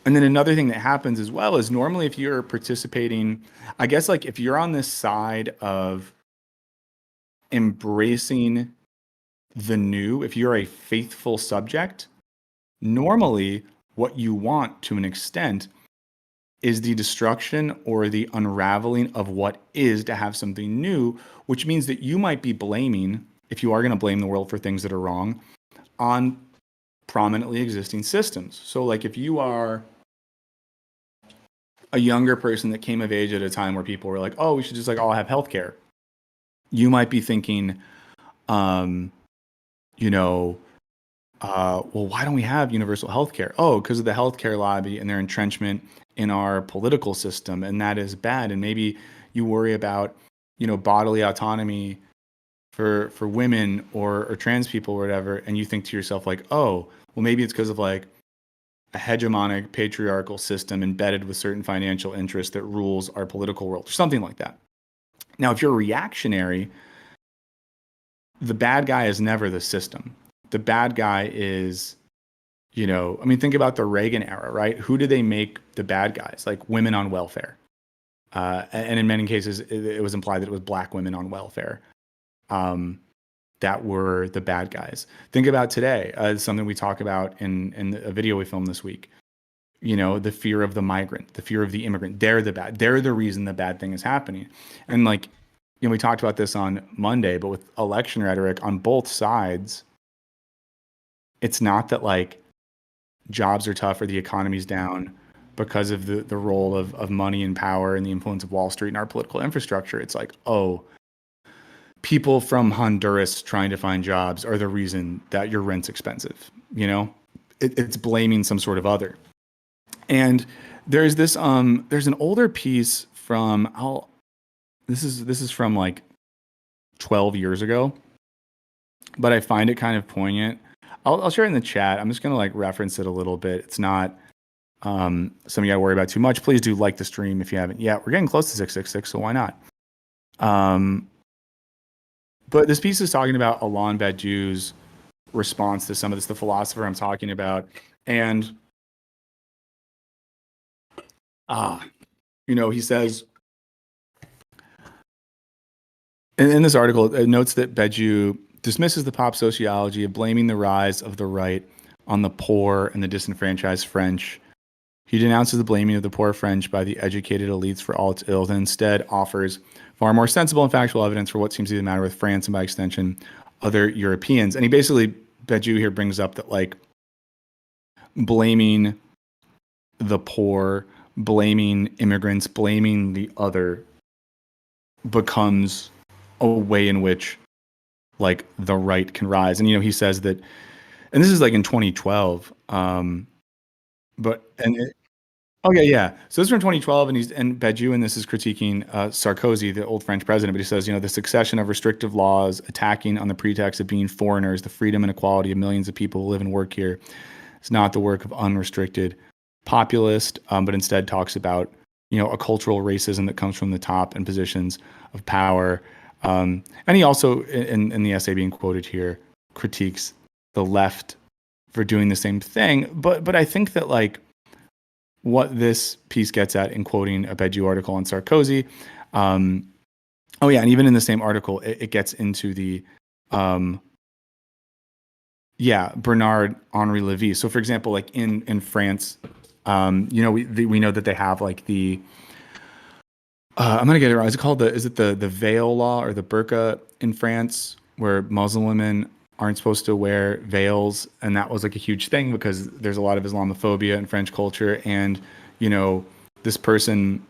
and then another thing that happens as well is normally if you're participating, I guess like if you're on this side of embracing the new, if you're a faithful subject, normally what you want to an extent is the destruction or the unraveling of what is to have something new, which means that you might be blaming if you are going to blame the world for things that are wrong, on prominently existing systems. So like if you are a younger person that came of age at a time where people were like, oh, we should just like all have healthcare, you might be thinking, um, you know, well, why don't we have universal healthcare? Oh, because of the healthcare lobby and their entrenchment in our political system, and that is bad. And maybe you worry about, bodily autonomy for women or trans people or whatever, and you think to yourself like, oh, well, maybe it's because of like a hegemonic patriarchal system embedded with certain financial interests that rules our political world, or something like that. Now, if you're reactionary, the bad guy is never the system. The bad guy is, think about the Reagan era, right? Who did they make the bad guys? Like women on welfare. And in many cases, it was implied that it was black women on welfare that were the bad guys. Think about today, something we talk about in a video we filmed this week. The fear of the migrant, the fear of the immigrant. They're the reason the bad thing is happening. And like, we talked about this on Monday, but with election rhetoric on both sides, it's not that like jobs are tough or the economy's down because of the role of money and power and the influence of Wall Street in our political infrastructure. It's like, oh, people from Honduras trying to find jobs are the reason that your rent's expensive. It's blaming some sort of other. And there's this there's an older piece from this is from like 12 years ago, but I find it kind of poignant. I'll share it in the chat. I'm just gonna like reference it a little bit. It's not something you gotta worry about too much. Please do like the stream if you haven't yet. We're getting close to 666, so why not? But this piece is talking about Alon Badju's response to some of this, the philosopher I'm talking about, and he says in this article, it notes that Badju dismisses the pop sociology of blaming the rise of the right on the poor and the disenfranchised French. He denounces the blaming of the poor French by the educated elites for all its ills and instead offers far more sensible and factual evidence for what seems to be the matter with France and by extension, other Europeans. And he basically, Badju here brings up that like blaming the poor, blaming immigrants, blaming the other becomes a way in which like the right can rise. And, he says that, and this is like in 2012, yeah. So this is from 2012, and Badju in this is critiquing Sarkozy, the old French president. But he says, the succession of restrictive laws attacking on the pretext of being foreigners, the freedom and equality of millions of people who live and work here, is not the work of unrestricted populist, but instead talks about a cultural racism that comes from the top and positions of power. And he also, in the essay being quoted here, critiques the left for doing the same thing. But I think that like what this piece gets at in quoting a Badju article on Sarkozy. And even in the same article, it gets into the, Bernard Henri Lévy. So for example, like in France, we know that they have like the, I'm going to get it wrong. Is it the veil law or the burqa in France where Muslim women aren't supposed to wear veils, and that was like a huge thing because there's a lot of Islamophobia in French culture. And this person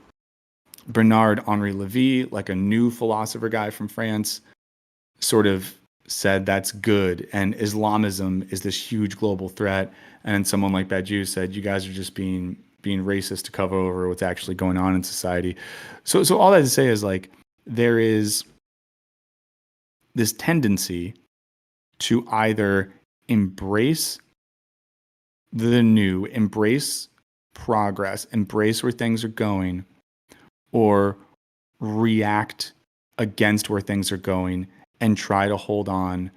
Bernard Henri Lévy, like a new philosopher guy from France, sort of said that's good, and Islamism is this huge global threat. And someone like Badju said, you guys are just being racist to cover over what's actually going on in society. So all that to say is like there is this tendency to either embrace the new, embrace progress, embrace where things are going, or react against where things are going and try to hold on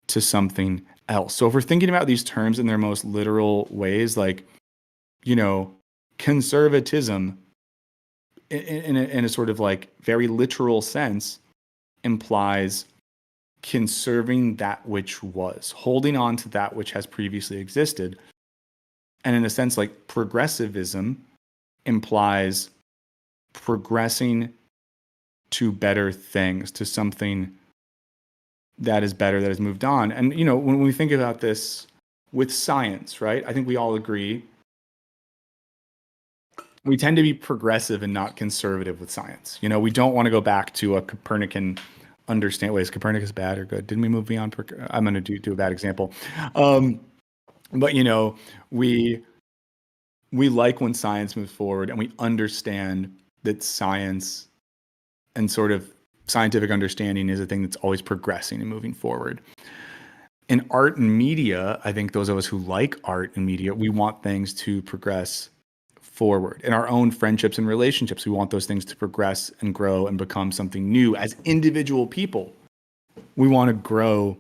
to something else. So if we're thinking about these terms in their most literal ways, like, conservatism in a sort of like very literal sense implies conserving that which was, holding on to that which has previously existed. And in a sense, like progressivism implies progressing to better things, to something that is better, that has moved on. And, when we think about this with science, right? I think we all agree we tend to be progressive and not conservative with science. We don't want to go back to a Copernican understand. Wait, is Copernicus bad or good? Didn't we move beyond? I'm going to do a bad example. But we like when science moves forward and we understand that science and sort of scientific understanding is a thing that's always progressing and moving forward. In art and media, I think those of us who like art and media, we want things to progress forward. In our own friendships and relationships, we want those things to progress and grow and become something new. As individual people, we want to grow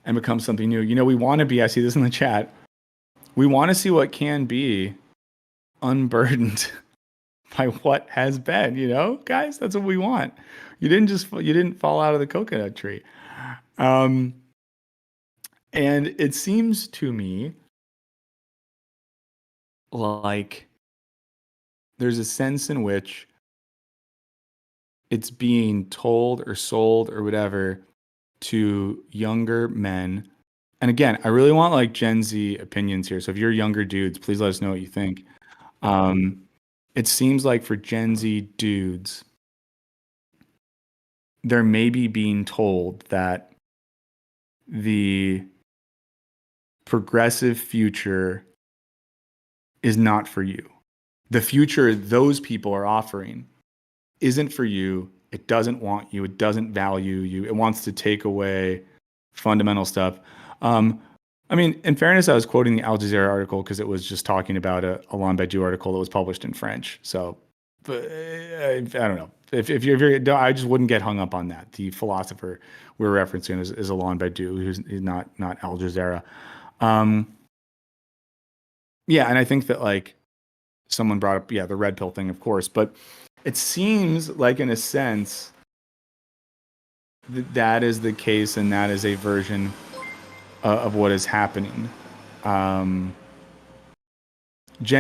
and become something new. We want to be, I see this in the chat, we want to see what can be unburdened by what has been, guys, that's what we want. You didn't fall out of the coconut tree. And it seems to me like there's a sense in which it's being told or sold or whatever to younger men. And again, I really want like Gen Z opinions here. So if you're younger dudes, please let us know what you think. It seems like for Gen Z dudes, they're maybe being told that the progressive future is not for you. The future those people are offering isn't for you. It doesn't want you. It doesn't value you. It wants to take away fundamental stuff. In fairness, I was quoting the Al Jazeera article because it was just talking about a Alain Badiou article that was published in French. So, but, I don't know. If you're, I just wouldn't get hung up on that. The philosopher we're referencing is Alain Badiou, who's not Al Jazeera. Yeah, and I think that like someone brought up, the red pill thing, of course, but it seems like in a sense that is the case, and that is a version of what is happening. Gen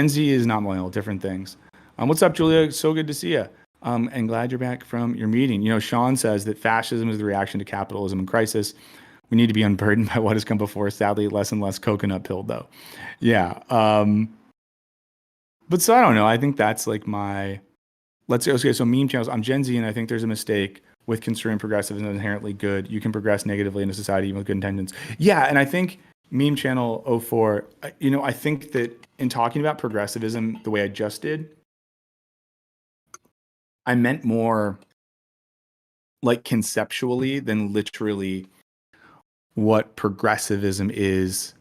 Z is not millennial, different things. What's up, Julia? So good to see you. And glad you're back from your meeting. Sean says that fascism is the reaction to capitalism in crisis. We need to be unburdened by what has come before. Sadly, less and less coconut pilled, though. Yeah. But so I don't know. I think that's like my. Okay, so meme channels. I'm Gen Z, and I think there's a mistake with construing progressivism as inherently good. You can progress negatively in a society even with good intentions. Yeah, and I think meme channel 04, I think that in talking about progressivism the way I just did, I meant more like conceptually than literally what progressivism is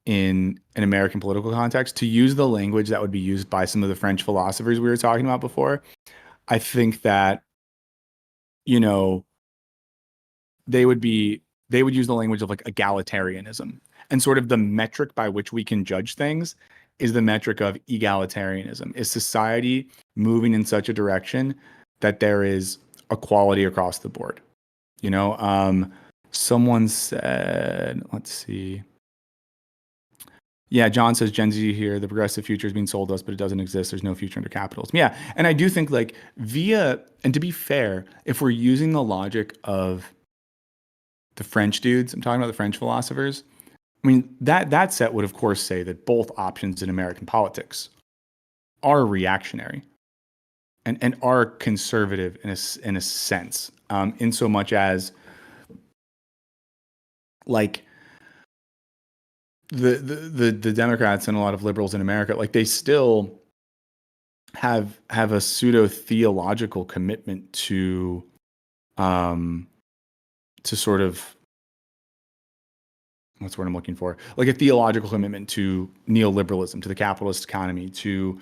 in an American political context. To use the language that would be used by some of the French philosophers we were talking about before, I think that, they would use the language of like egalitarianism, and sort of the metric by which we can judge things is the metric of egalitarianism. Is society moving in such a direction that there is equality across the board? Someone said, let's see. Yeah, John says Gen Z here, the progressive future is being sold to us, but it doesn't exist. There's no future under capitalism. Yeah, and I do think like and to be fair, if we're using the logic of the French dudes, I'm talking about the French philosophers, that set would of course say that both options in American politics are reactionary and are conservative in a sense, in so much as like the Democrats and a lot of liberals in America, like they still have a pseudo theological commitment to sort of, what's the word I'm looking for? Like a theological commitment to neoliberalism, to the capitalist economy, to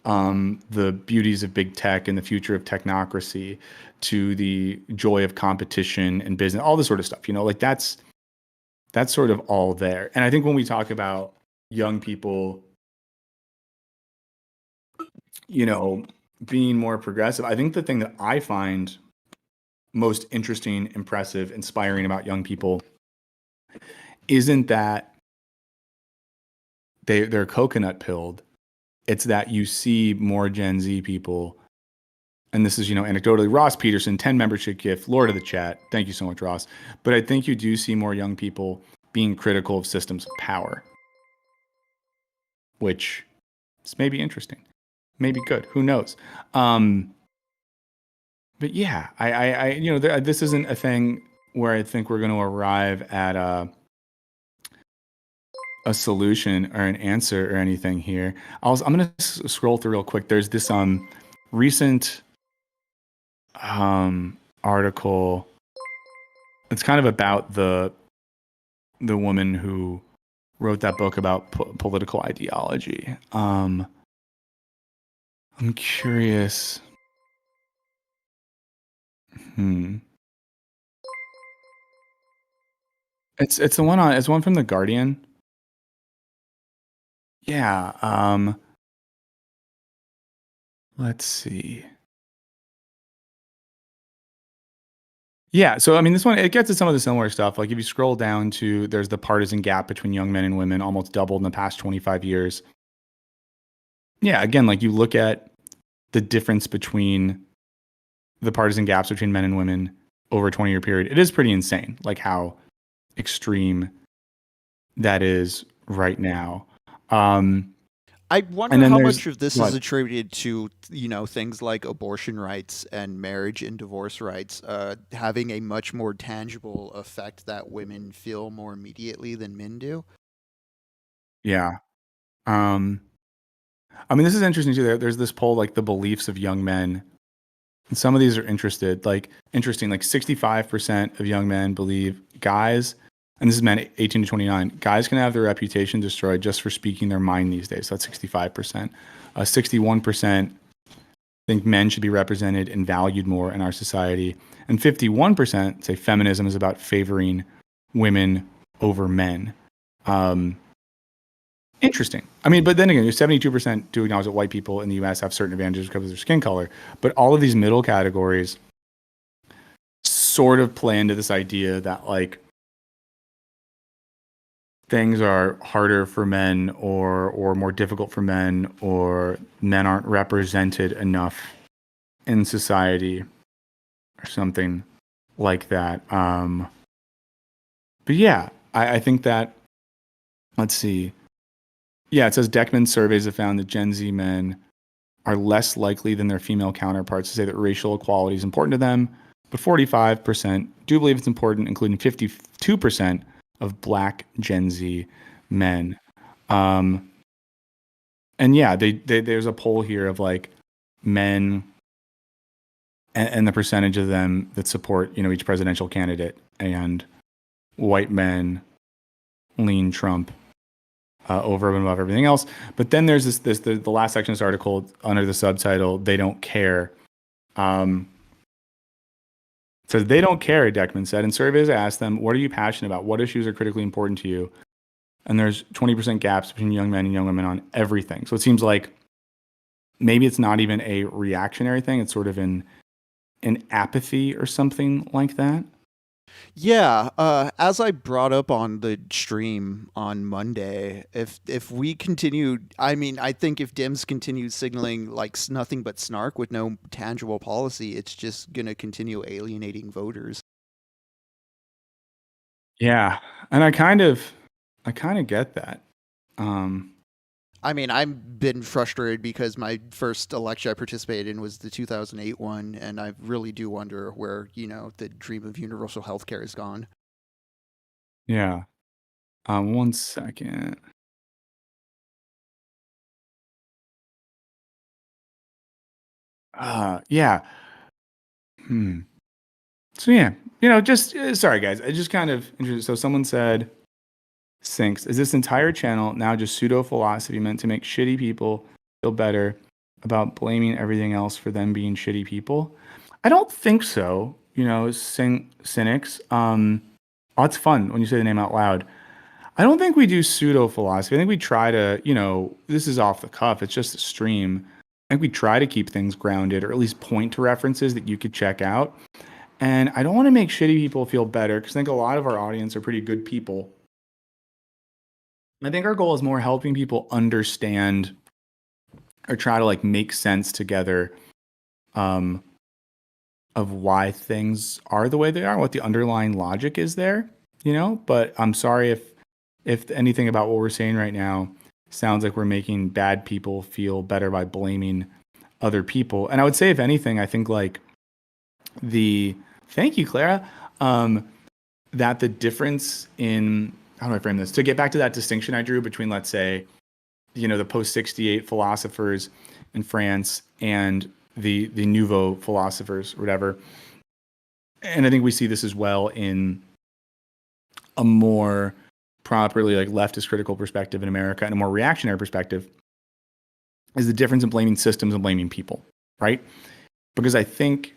the beauties of big tech and the future of technocracy, to the joy of competition and business, all this sort of stuff. Like that's sort of all there. And I think when we talk about young people, being more progressive, I think the thing that I find most interesting, impressive, inspiring about young people isn't that they're coconut pilled. It's that you see more Gen Z people and this is, anecdotally, Ross Peterson, 10 membership gift, Lord of the Chat. Thank you so much, Ross. But I think you do see more young people being critical of systems of power, which is maybe interesting, maybe good. Who knows? But yeah, this isn't a thing where I think we're going to arrive at a solution or an answer or anything here. I'm going to scroll through real quick. There's this recent article. It's kind of about the woman who wrote that book about political ideology. I'm curious. It's one from The Guardian. Yeah. Let's see. Yeah, so I mean, this one, it gets to some of the similar stuff. Like if you scroll down to, there's the partisan gap between young men and women almost doubled in the past 25 years. Yeah, again, like you look at the difference between the partisan gaps between men and women over a 20-year period. It is pretty insane, like how extreme that is right now. I wonder And then how there's much of this is what? attributed to, things like abortion rights and marriage and divorce rights having a much more tangible effect that women feel more immediately than men do. Yeah. Um, I mean, this is interesting too. There's this poll, like the beliefs of young men. And some of these are interesting. Like 65% of young men believe guys, and this is men 18 to 29, guys can have their reputation destroyed just for speaking their mind these days. So that's 65%. 61% think men should be represented and valued more in our society. And 51% say feminism is about favoring women over men. Interesting. I mean, but then again, 72% do acknowledge that white people in the US have certain advantages because of their skin color. But all of these middle categories sort of play into this idea that like things are harder for men or more difficult for men, or men aren't represented enough in society or something like that. But yeah, I think that, let's see. Yeah, it says Deckman surveys have found that Gen Z men are less likely than their female counterparts to say that racial equality is important to them, but 45% do believe it's important, including 52% of Black Gen Z men. And yeah, there's a poll here of like men and the percentage of them that support each presidential candidate, and white men lean Trump over and above everything else. But then there's the last section of this article under the subtitle, "They Don't Care." Says they don't care, Deckman said. In surveys, I asked them, what are you passionate about? What issues are critically important to you? And there's 20% gaps between young men and young women on everything. So it seems like maybe it's not even a reactionary thing. It's sort of an apathy or something like that. Yeah, as I brought up on the stream on Monday, if we continue, I mean, I think if Dems continue signaling like nothing but snark with no tangible policy, it's just gonna continue alienating voters. Yeah, and I kind of get that. I mean, I've been frustrated because my first election I participated in was the 2008 one, and I really do wonder where, the dream of universal healthcare has gone. Yeah. 1 second. Yeah. So yeah, just sorry guys. I just kind of interested. So someone said, "Sinks, is this entire channel now just pseudo philosophy meant to make shitty people feel better about blaming everything else for them being shitty people?" I don't think so. Cynics. Oh, it's fun when you say the name out loud. I don't think we do pseudo philosophy. I think we try to, this is off the cuff. It's just a stream. I think we try to keep things grounded, or at least point to references that you could check out. And I don't want to make shitty people feel better, because I think a lot of our audience are pretty good people. I think our goal is more helping people understand or try to like make sense together um, of why things are the way they are, what the underlying logic is there, But I'm sorry if anything about what we're saying right now sounds like we're making bad people feel better by blaming other people. And I would say, if anything, I think like thank you, Clara, that the difference in, how do I frame this? To get back to that distinction I drew between, let's say, the post 68 philosophers in France and the nouveau philosophers, or whatever. And I think we see this as well in a more properly like leftist critical perspective in America, and a more reactionary perspective, is the difference in blaming systems and blaming people, right? Because I think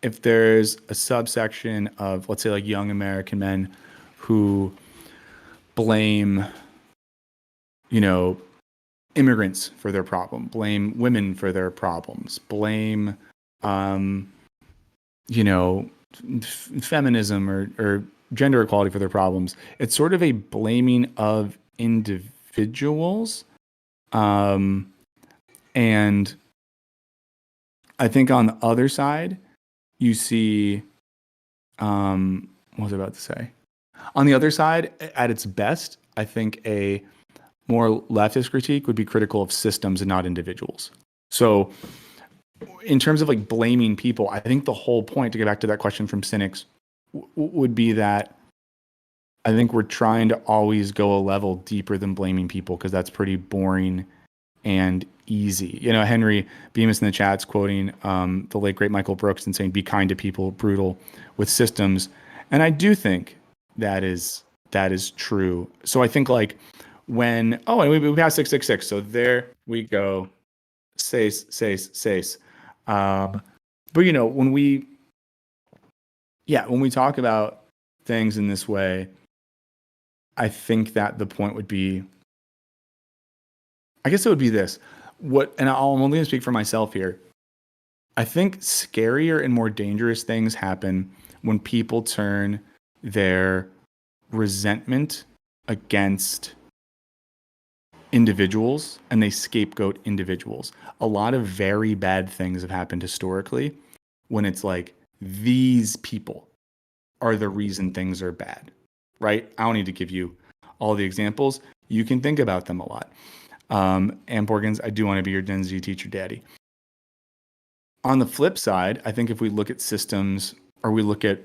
if there's a subsection of, let's say, like young American men who blame, immigrants for their problem, blame women for their problems, blame, feminism or gender equality for their problems, it's sort of a blaming of individuals. And I think on the other side, you see, what was I about to say? On the other side, at its best, I think a more leftist critique would be critical of systems and not individuals. So in terms of like blaming people, I think the whole point, to get back to that question from cynics, would be that I think we're trying to always go a level deeper than blaming people, because that's pretty boring and easy. Henry Bemis in the chat's quoting the late great Michael Brooks and saying, "Be kind to people, brutal with systems." And I do think that is true. So I think like when, and we passed 666. So there we go. Says. But when we talk about things in this way, I think that the point would be, I guess it would be this. I'm only going to speak for myself here. I think scarier and more dangerous things happen when people turn their resentment against individuals and they scapegoat individuals. A lot of very bad things have happened historically when it's like, these people are the reason things are bad, right? I don't need to give you all the examples. You can think about them a lot. And Borgans, I do want to be your Gen Z teacher daddy. On the flip side, I think if we look at systems, or we look at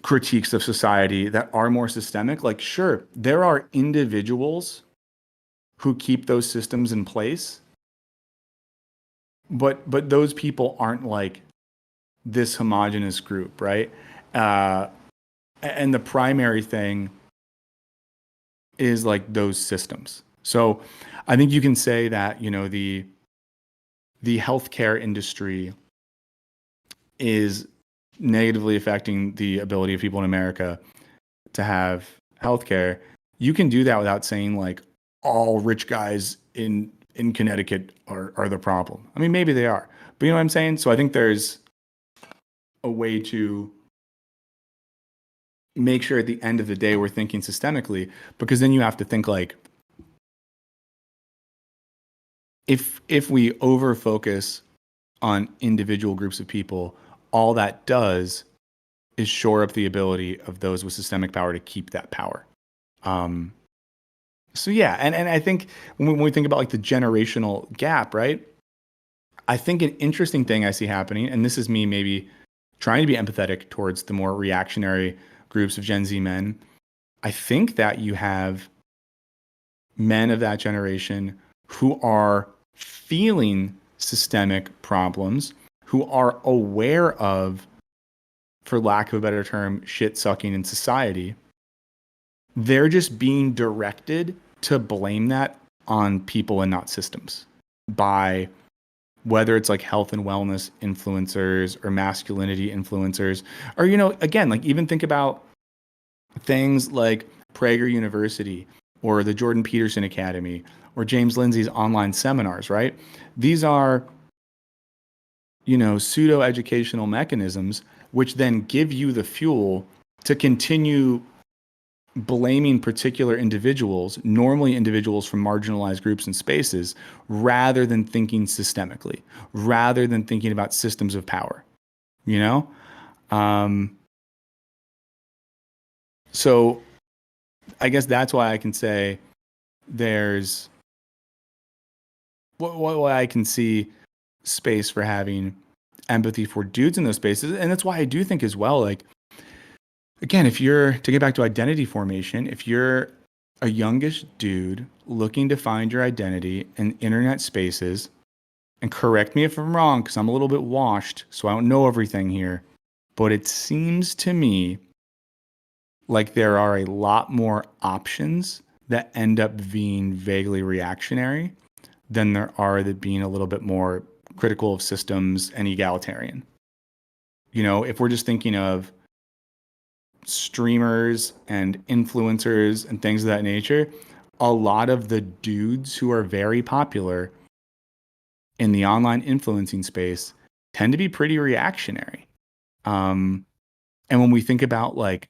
critiques of society that are more systemic, like, sure, there are individuals who keep those systems in place, but those people aren't like this homogenous group, right? And the primary thing is like those systems. So I think you can say that, the healthcare industry is negatively affecting the ability of people in America to have healthcare. You can do that without saying like all rich guys in Connecticut are the problem. I mean, maybe they are, but you know what I'm saying? So I think there's a way to make sure at the end of the day we're thinking systemically, because then you have to think like, if we over focus on individual groups of people, all that does is shore up the ability of those with systemic power to keep that power. So yeah, and I think when we think about like the generational gap, right? I think an interesting thing I see happening, and this is me maybe trying to be empathetic towards the more reactionary groups of Gen Z men. I think that you have men of that generation who are feeling systemic problems, who are aware of, for lack of a better term, shit sucking in society. They're just being directed to blame that on people and not systems, by whether it's like health and wellness influencers or masculinity influencers, or, again, like even think about things like Prager University or the Jordan Peterson Academy or James Lindsay's online seminars, right? These are, pseudo educational mechanisms which then give you the fuel to continue blaming particular individuals, normally individuals from marginalized groups and spaces, rather than thinking systemically, rather than thinking about systems of power, you know? Um, so I guess that's why I can say there's what I can see space for having empathy for dudes in those spaces. And that's why I do think as well, like, again, if you're to get back to identity formation, if you're a youngish dude looking to find your identity in internet spaces, and correct me if I'm wrong, because I'm a little bit washed, so I don't know everything here, but it seems to me like there are a lot more options that end up being vaguely reactionary than there are that being a little bit more critical of systems and egalitarian. You know, if we're just thinking of streamers and influencers and things of that nature, a lot of the dudes who are very popular in the online influencing space tend to be pretty reactionary. Um, and when we think about like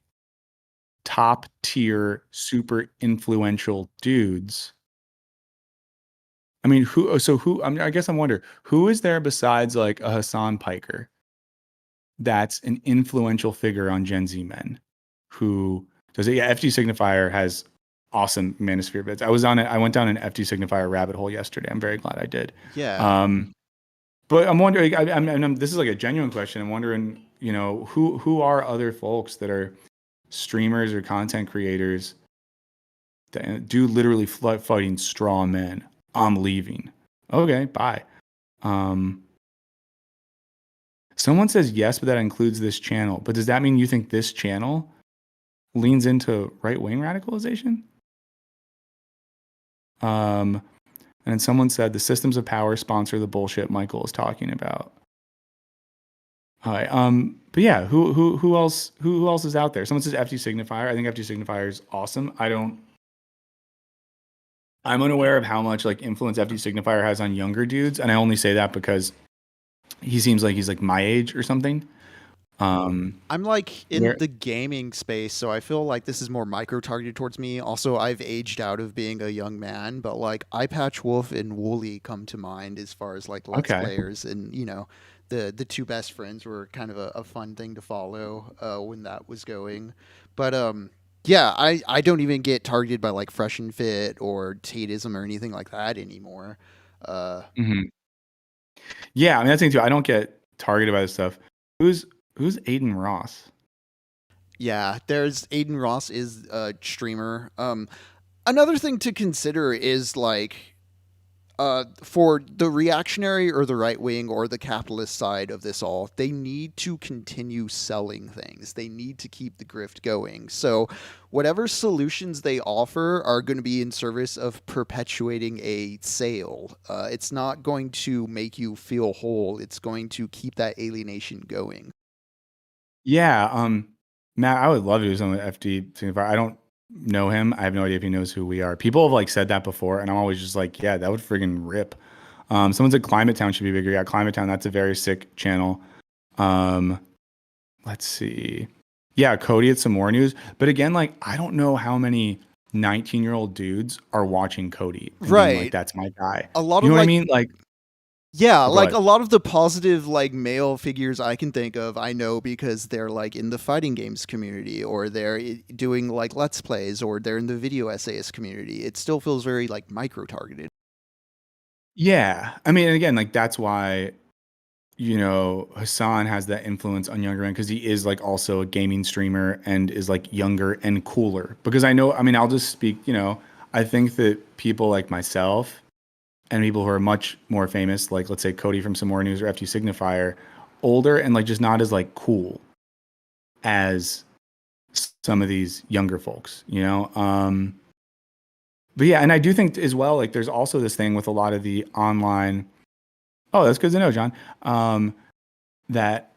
top tier, super influential dudes, I mean, I mean, I guess I'm wondering who is there besides like a Hassan Piker that's an influential figure on Gen Z men who does it? Yeah, FG Signifier has awesome manosphere bits. I went down an FG Signifier rabbit hole yesterday. I'm very glad I did. Yeah. Um, but I'm wondering, this is like a genuine question. I'm wondering, you know, who are other folks that are streamers or content creators that do literally fighting straw men? I'm leaving. Okay, bye. Um, Someone says yes, but that includes this channel. But does that mean you think this channel leans into right wing radicalization? Um, and then someone said the systems of power sponsor the bullshit Michael is talking about. Hi. But yeah, who else is out there? Someone says FT Signifier. I think FT Signifier is awesome. I'm unaware of how much like influence FT Signifier has on younger dudes, and I only say that because he seems like he's like my age or something. I'm like in Where the gaming space, so I feel like this is more micro targeted towards me. Also, I've aged out of being a young man, but like Eye Patch Wolf and Wooly come to mind as far as like Let's okay. Players, and the two best friends were kind of a fun thing to follow when that was going. But yeah, I don't even get targeted by like Fresh and Fit or Tateism or anything like that anymore. Uh, Hmm. Yeah, I mean that's the thing too. I don't get targeted by this stuff. Who's who's Aiden Ross? yeah, there's Aiden Ross is a streamer. Another thing to consider is like for the reactionary or the right wing or the capitalist side of this all, they need to continue selling things. They need to keep the grift going. So, whatever solutions they offer are going to be in service of perpetuating a sale. It's not going to make you feel whole, it's going to keep that alienation going. Yeah, Matt, I would love to do something with FD Signifier. I don't know him. I have no idea if he knows who we are. People have like said that before, and I'm always just like, yeah, that would friggin' rip. Someone said Climate Town should be bigger. Yeah, Climate Town, that's a very sick channel. Um, let's see. Yeah, Cody had some more news. But again, like, I don't know how many 19-year-old dudes are watching Cody and being like, Right. that's my guy. A lot You of know what I like mean? Like, Yeah, oh, go like ahead. a lot of the positive like male figures I can think of, I know because they're like in the fighting games community or they're doing like let's plays or they're in the video essayist community. It still feels very like micro targeted. Yeah. I mean, and again, like, that's why Hassan has that influence on younger men because he is like also a gaming streamer and is like younger and cooler. Because I mean, I'll just speak, I think that people like myself and people who are much more famous, like let's say Cody from Some More News or FT Signifier, older and like just not as like cool as some of these younger folks, you know? But yeah, and I do think as well, like there's also this thing with a lot of the online, oh, that's good to know, John. That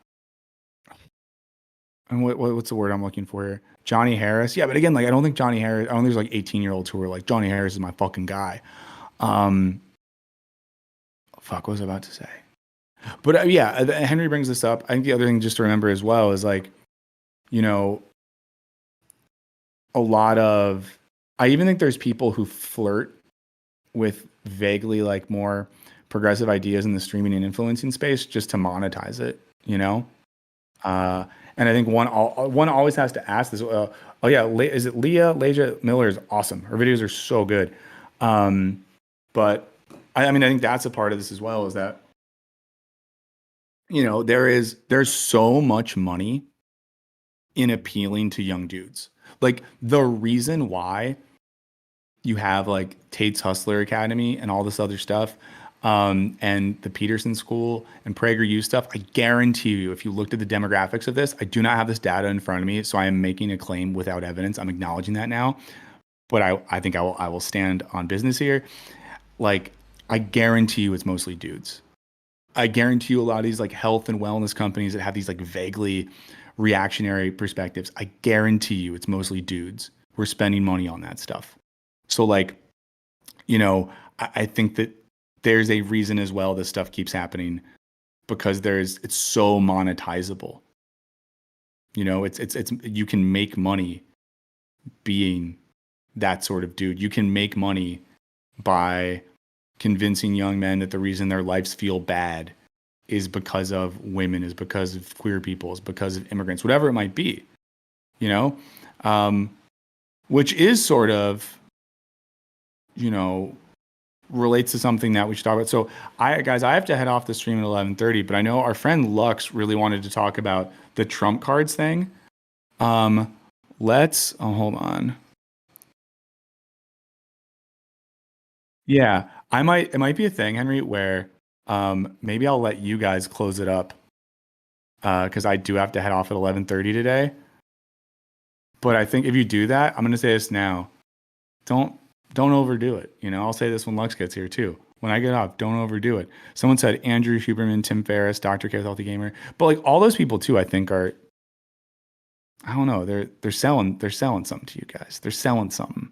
and what's the word I'm looking for here? Johnny Harris. Yeah, but again, like I don't think Johnny Harris. I don't think there's like 18-year-olds who are like Johnny Harris is my fucking guy. Um, Fuck, what was I about to say? But yeah, Henry brings this up. I think the other thing just to remember as well is like, you know, a lot of, I even think there's people who flirt with vaguely like more progressive ideas in the streaming and influencing space just to monetize it, you know? Uh, and I think one always has to ask this. Oh yeah, is it Leah? Leja Miller is awesome. Her videos are so good. But I mean, I think that's a part of this as well, is that, there's so much money in appealing to young dudes. Like the reason why you have like Tate's Hustler Academy and all this other stuff, and the Peterson School and PragerU stuff. I guarantee you, if you looked at the demographics of this, I do not have this data in front of me, so I am making a claim without evidence. I'm acknowledging that now, but I think I will stand on business here. Like, I guarantee you, it's mostly dudes. I guarantee you, a lot of these like health and wellness companies that have these like vaguely reactionary perspectives, I guarantee you, it's mostly dudes who are spending money on that stuff. So like, I think that there's a reason as well this stuff keeps happening, because it's so monetizable. It's you can make money being that sort of dude. You can make money by convincing young men that the reason their lives feel bad is because of women, is because of queer people, is because of immigrants, whatever it might be, which is sort of, relates to something that we should talk about. So I have to head off the stream at 11:30, but I know our friend Lux really wanted to talk about the Trump cards thing. Hold on. Yeah, it might be a thing, Henry, where maybe I'll let you guys close it up, because I do have to head off at 11:30 today. But I think if you do that, I'm going to say this now. Don't overdo it. I'll say this when Lux gets here too. When I get off, don't overdo it. Someone said Andrew Huberman, Tim Ferriss, Dr. K with Healthy Gamer. But like all those people too, I think are, I don't know, they're selling something to you guys. They're selling something.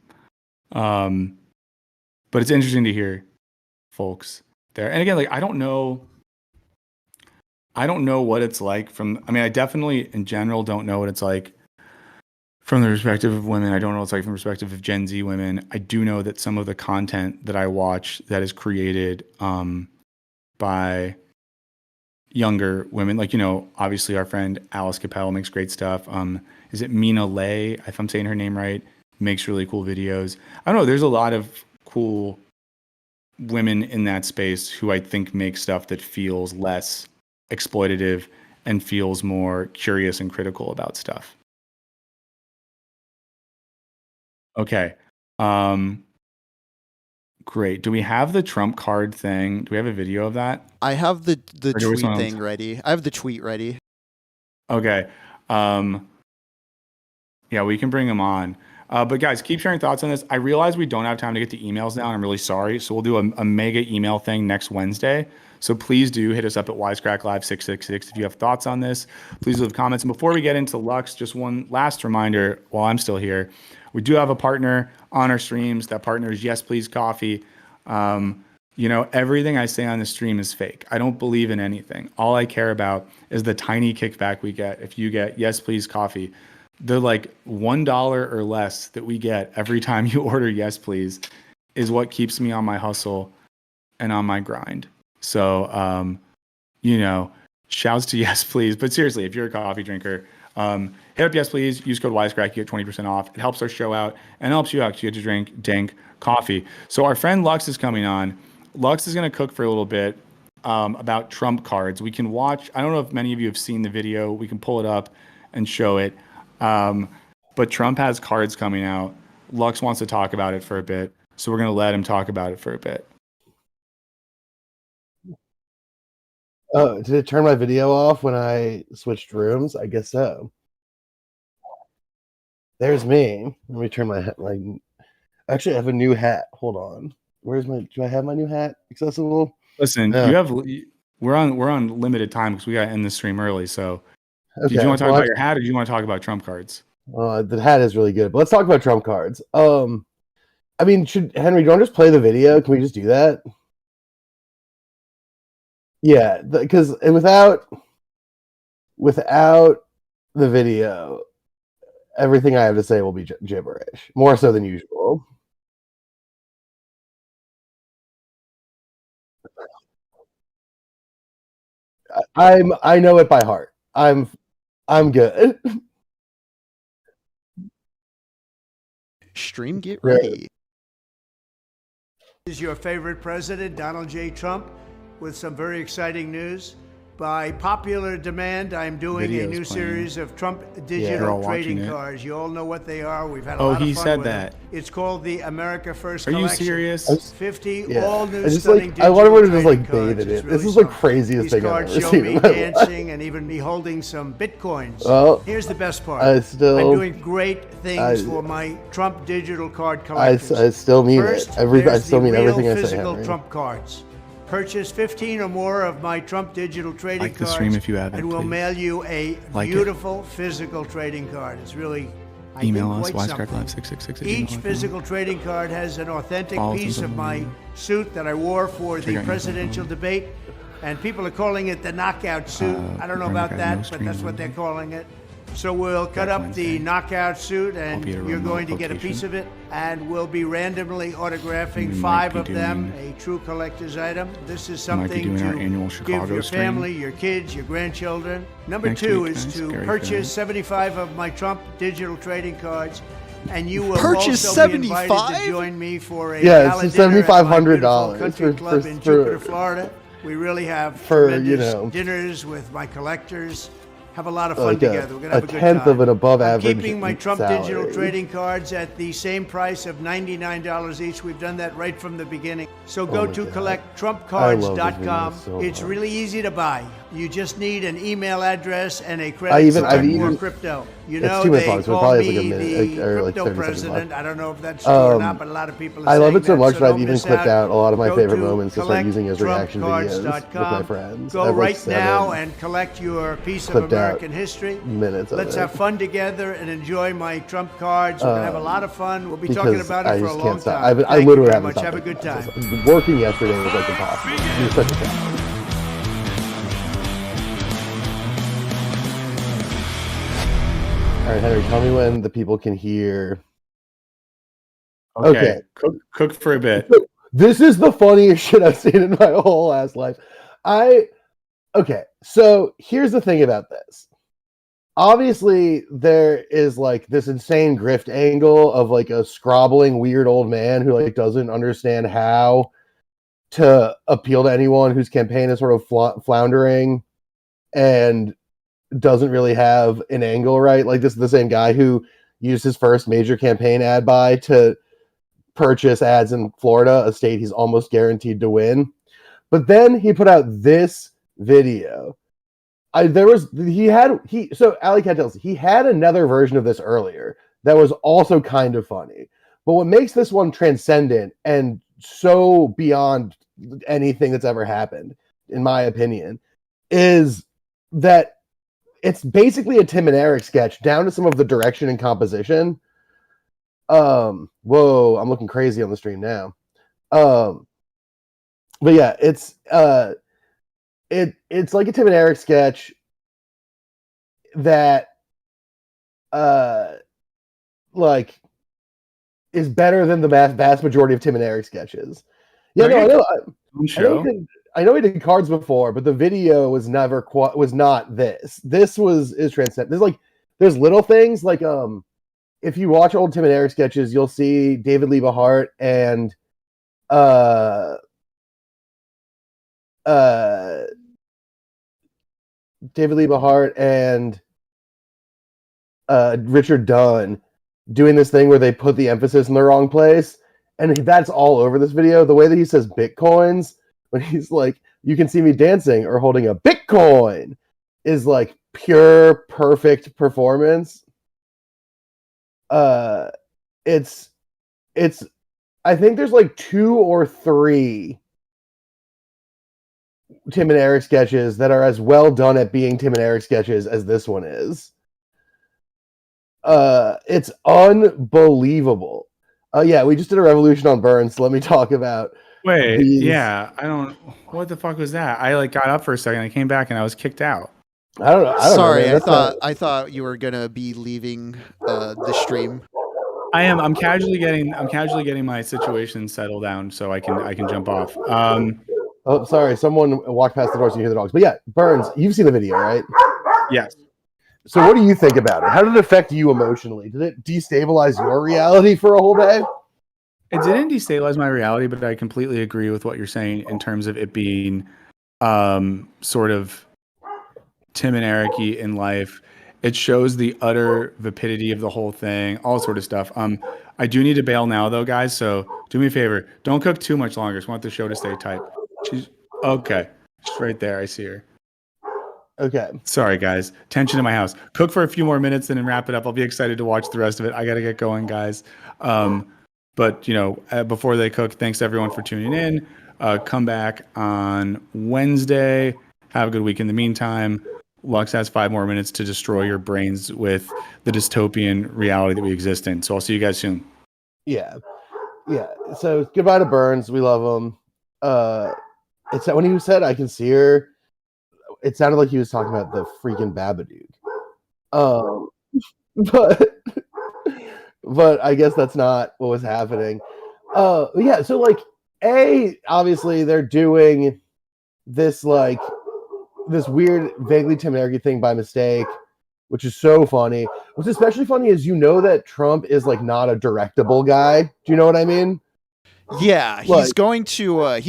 But it's interesting to hear folks there. And again, like I don't know what it's like I definitely in general don't know what it's like from the perspective of women. I don't know what it's like from the perspective of Gen Z women. I do know that some of the content that I watch that is created by younger women, like, obviously our friend Alice Capel makes great stuff. Is it Mina Lay, if I'm saying her name right, makes really cool videos. I don't know. There's a lot of cool women in that space who I think make stuff that feels less exploitative and feels more curious and critical about stuff. Okay. Great. Do we have the Trump card thing? Do we have a video of that? I have the Or do we tweet want thing ready. I have the tweet ready. Okay. Yeah, we can bring him on. But guys, keep sharing thoughts on this. I realize we don't have time to get the emails now, and I'm really sorry. So we'll do a mega email thing next Wednesday. So please do hit us up at Wisecrack Live 666 if you have thoughts on this. Please leave comments. And before we get into Lux, just one last reminder while I'm still here. We do have a partner on our streams. That partner is Yes Please Coffee. Everything I say on the stream is fake. I don't believe in anything. All I care about is the tiny kickback we get if you get Yes Please Coffee. The like $1 or less that we get every time you order Yes Please is what keeps me on my hustle and on my grind. So, shouts to Yes Please. But seriously, if you're a coffee drinker, hit up Yes Please, use code Wisecrack, you get 20% off. It helps our show out and helps you out because you get to drink dank coffee. So our friend Lux is coming on. Lux is going to cook for a little bit about Trump cards. We can watch. I don't know if many of you have seen the video. We can pull it up and show it. But Trump has cards coming out. Lux wants to talk about it for a bit. So we're going to let him talk about it for a bit. Oh, did it turn my video off when I switched rooms? I guess so. There's me. Let me turn my hat. Actually, I have a new hat. Hold on. Do I have my new hat accessible? Listen, we're on limited time because we got to end the stream early. So Okay. did you want to talk about your hat or do you want to talk about Trump cards? The hat is really good, but let's talk about Trump cards. Henry, do you want to just play the video? Can we just do that? Yeah, because without the video, everything I have to say will be gibberish, more so than usual. I know it by heart. I'm good. Stream, get Right. ready. Is your favorite president, Donald J. Trump, with some very exciting news. By popular demand, I'm doing a Video's new playing. series of Trump They're digital all trading watching it. cards. You all know what they are. We've had a Oh, lot of he fun said with that. them. It's called the America First Are you Collection. serious? 50 Yeah. all new I just stunning like I want digital everyone to just like trading bathe cards. in It's it. This really is the something. craziest These thing I've cards ever show seen me in my life. dancing and even me holding some bitcoins. Well, Here's the best part. I still- I'm doing great things I- for my Trump digital card I collectors. still mean First, it. I there's still the mean real everything I say, physical Henry. Trump cards. Purchase 15 or more of my Trump digital trading Like the cards, stream if you haven't, and we'll please. mail you a Like it. beautiful physical trading card. It's really, I Email think, us, quite something. wisecracklab666 Each physical trading card has an authentic Follow us piece on of my social suit that I wore for Check the out your presidential phone. debate, and people are calling it the knockout suit. I don't know Brenda about got that, no but stream that's what on. they're calling it. So we'll cut up Wednesday. the knockout suit, I'll and be at a you're remote going to get a piece location. of it, and we'll be randomly autographing We might 5 be of them, doing- a true collector's item. This is We might be something doing our to annual give Chicago your stream family, your kids, your grandchildren. Number next 2 week. is Nice, to scary purchase film. 75 of my Trump digital trading cards, and you will Purchase also be invited 75? to join me for a Yeah, it's gala dinner at my $7,500 beautiful country for- club for- in for- Jupiter, Florida. We really have for, tremendous you know, dinners with my collectors. Have a lot of fun like together. We're gonna have a good tenth time. of an above I'm average keeping my Trump salary. digital trading cards at the same price of $99 each. We've done that right from the beginning. So go my to God. collecttrumpcards.com. so It's much. really easy to buy. You just need an email address and a I've credit card even- or crypto. You It's know, 2 minutes they long, so it call probably has me like a minute, the or like crypto 30 seconds president. left. I don't know if that's true or not, but a lot of people are I saying love it so that, much that I've don't even miss clipped out a lot of my Go favorite to moments to start using as reaction videos with my collecttrumpcards.com. friends. Go I have, like, right now 7 and collect your piece of clipped out American history. minutes of Let's it. have fun together and enjoy my Trump cards. We're gonna have a lot of fun. We'll be talking because about I it for a just long can't stop. time. I Thank you literally very haven't much. stopped Have a thinking good about time. this. Working yesterday was like impossible. It was such a challenge. All right, Henry, tell me when the people can hear. Okay. Cook for a bit. This is the funniest shit I've seen in my whole ass life. Okay, so here's the thing about this. Obviously, there is like this insane grift angle of like a scrobbling weird old man who like doesn't understand how to appeal to anyone whose campaign is sort of floundering and doesn't really have an angle, right? Like this is the same guy who used his first major campaign ad buy to purchase ads in Florida, a state he's almost guaranteed to win. But then he put out this video. So Alley Cat tells he had another version of this earlier that was also kind of funny. But what makes this one transcendent and so beyond anything that's ever happened, in my opinion, is that it's basically a Tim and Eric sketch down to some of the direction and composition. Whoa, I'm looking crazy on the stream now. But yeah, it's like a Tim and Eric sketch that like is better than the vast majority of Tim and Eric sketches. Yeah, no, I know. I know he did cards before, but the video was never was not this. This is transcendent. There's little things like if you watch old Tim and Eric sketches, you'll see David Liebehart and Richard Dunn doing this thing where they put the emphasis in the wrong place, and that's all over this video. The way that he says Bitcoins when he's like, "You can see me dancing or holding a Bitcoin," is like pure perfect performance. It's I think there's like 2 or 3 Tim and Eric sketches that are as well done at being Tim and Eric sketches as this one is. It's unbelievable. Yeah, we just did a revolution on Burns. So let me talk about. Wait, yeah, I don't. What the fuck was that? I like got up for a second. I came back and I was kicked out. I don't know. Sorry, Man. I thought you were gonna be leaving the stream. I am. I'm casually getting my situation settled down so I can jump off. Oh, sorry. Someone walked past the door so you hear the dogs. But yeah, Burns, you've seen the video, right? Yes. So what do you think about it? How did it affect you emotionally? Did it destabilize your reality for a whole day? It didn't destabilize my reality, but I completely agree with what you're saying in terms of it being sort of Tim and Eric-y in life. It shows the utter vapidity of the whole thing, all sort of stuff. I do need to bail now, though, guys. So do me a favor. Don't cook too much longer. Just want the show to stay tight. She's okay. She's right there. I see her. Okay. Sorry, guys. Tension in my house. Cook for a few more minutes and then wrap it up. I'll be excited to watch the rest of it. I got to get going, guys. But, before they cook, thanks everyone for tuning in. Come back on Wednesday. Have a good week in the meantime. Lux has 5 more minutes to destroy your brains with the dystopian reality that we exist in. So I'll see you guys soon. Yeah. Yeah. So goodbye to Burns. We love him. It's when he said, I can see her. It sounded like he was talking about the freaking Babadook. But I guess that's not what was happening. Yeah. So obviously they're doing this this weird, vaguely Tim and Eric thing by mistake, which is so funny. What's especially funny is that Trump is not a directable guy. Do you know what I mean? Yeah, he's going to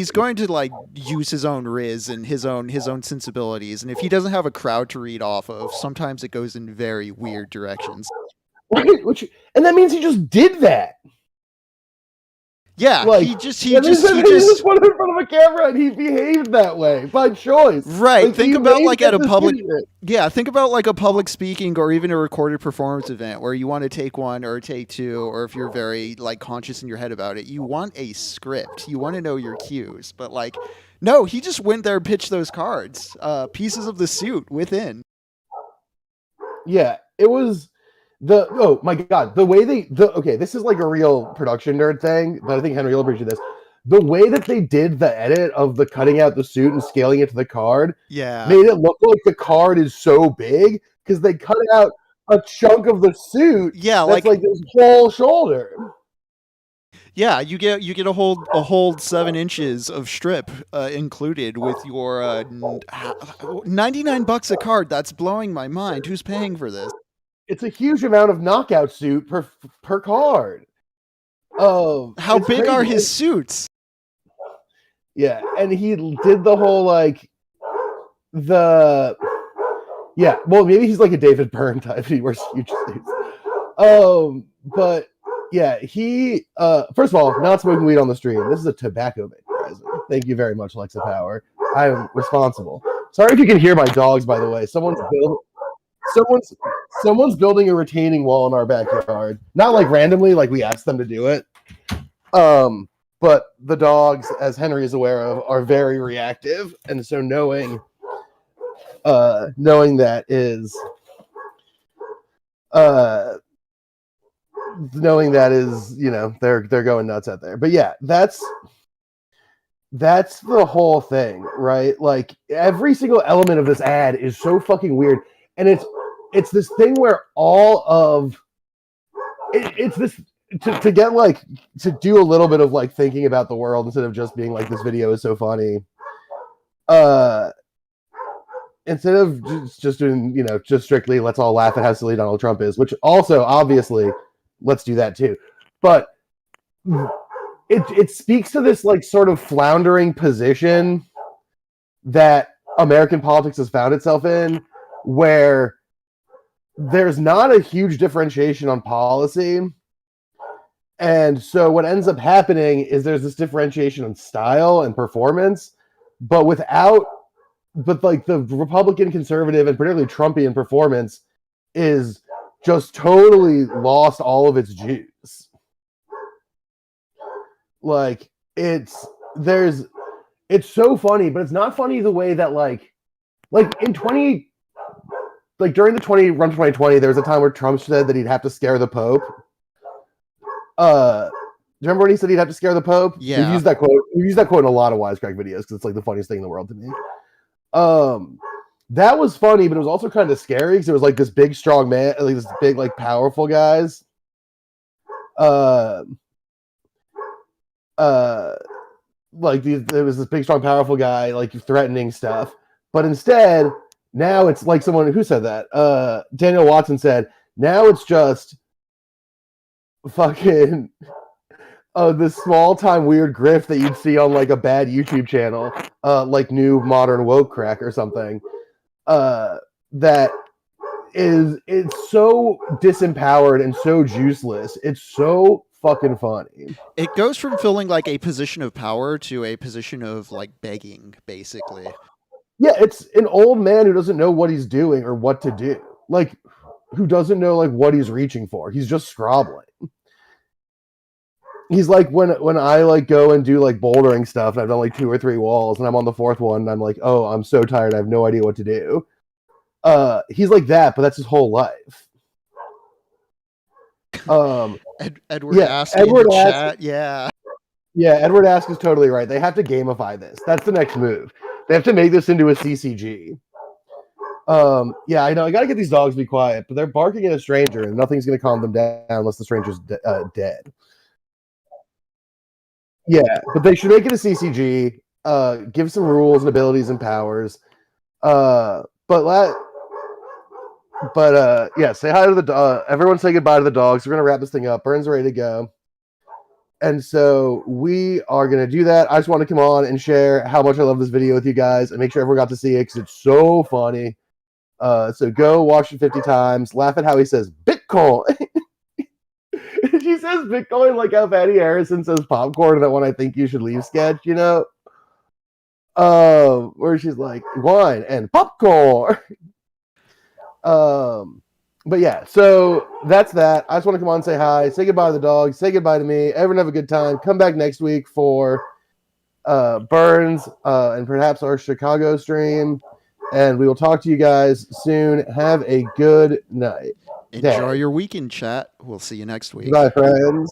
use his own riz and his own sensibilities, and if he doesn't have a crowd to read off of, sometimes it goes in very weird directions. Right, and that means he just did that. Yeah, he just went in front of a camera and he behaved that way by choice. Right. Think about at a public think about a public speaking or even a recorded performance event where you want to take one or take two, or if you're very conscious in your head about it, you want a script. You want to know your cues. But no, he just went there and pitched those cards. Pieces of the suit within. Yeah, it was oh my god, the way this is a real production nerd thing, but I think Henry will appreciate this. The way that they did the edit of the cutting out the suit and scaling it to the card, made it look like the card is so big because they cut out a chunk of the suit. Yeah, that's this whole shoulder. Yeah, you get a whole 7 inches of strip included with your $99 a card. That's blowing my mind. Who's paying for this? It's a huge amount of knockout suit per card. How big crazy. Are his suits? Yeah, and he did the whole well, maybe he's a David Byrne type. He wears huge suits. But yeah, he first of all, not smoking weed on the stream. This is a tobacco present. Thank you very much, Alexa Power. I'm responsible. Sorry if you can hear my dogs, by the way. Someone's building a retaining wall in our backyard. Not randomly, we asked them to do it. But the dogs, as Henry is aware of, are very reactive, and so knowing that is they're going nuts out there. But yeah, that's the whole thing, right? Every single element of this ad is so fucking weird, and it's this thing where all of it's this to get to do a little bit of thinking about the world instead of just being this video is so funny. Instead of just doing just strictly let's all laugh at how silly Donald Trump is, which also obviously let's do that too, but it speaks to this sort of floundering position that American politics has found itself in, where there's not a huge differentiation on policy. And so what ends up happening is there's this differentiation in style and performance, but the Republican conservative and particularly Trumpian performance is just totally lost all of its juice. It's so funny, but it's not funny the way that during the run 2020, there was a time where Trump said that he'd have to scare the Pope. Do you remember when he said he'd have to scare the Pope? Yeah. We've used that quote in a lot of Wisecrack videos because it's the funniest thing in the world to me. that was funny, but it was also kind of scary because it was like this big, strong man, like this big, like powerful guys. There was this big, strong, powerful guy like threatening stuff, but instead now it's like someone who said that. Daniel Watson said now it's just fucking this small time weird grift that you'd see on like a bad YouTube channel, like New Modern Woke Crack or something. That it's so disempowered and so juiceless. It's so fucking funny. It goes from feeling like a position of power to a position of like begging, basically. Yeah, it's an old man who doesn't know what he's doing or what to do. Like, who doesn't know like what he's reaching for. He's just scrobbling. He's like when I like go and do like bouldering stuff and I've done like 2 or 3 walls and I'm on the 4th one and I'm like, oh, I'm so tired, I have no idea what to do. He's like that, but that's his whole life. Edward asked in the chat, yeah. Yeah, Edward Ask is totally right. They have to gamify this. That's the next move. They have to make this into a CCG. Yeah, I know. I gotta get these dogs to be quiet, but they're barking at a stranger, and nothing's gonna calm them down unless the stranger's dead. Yeah, but they should make it a CCG. Give some rules and abilities and powers. Yeah, say hi to the everyone. Say goodbye to the dogs. We're gonna wrap this thing up. Burns ready to go, and so we are gonna do that. I just want to come on and share how much I love this video with you guys, and make sure everyone got to see it because it's so funny. So go watch it 50 times. Laugh at how he says Bitcoin. She says Bitcoin like how Fatty Harrison says popcorn in that one I think you should leave sketch, you know? Where she's like wine and popcorn. But yeah, so that's that. I just want to come on and say hi, say goodbye to the dog, say goodbye to me. Everyone have a good time. Come back next week for Burns and perhaps our Chicago stream. And we will talk to you guys soon. Have a good night. Enjoy your weekend, chat. We'll see you next week. Bye, friends.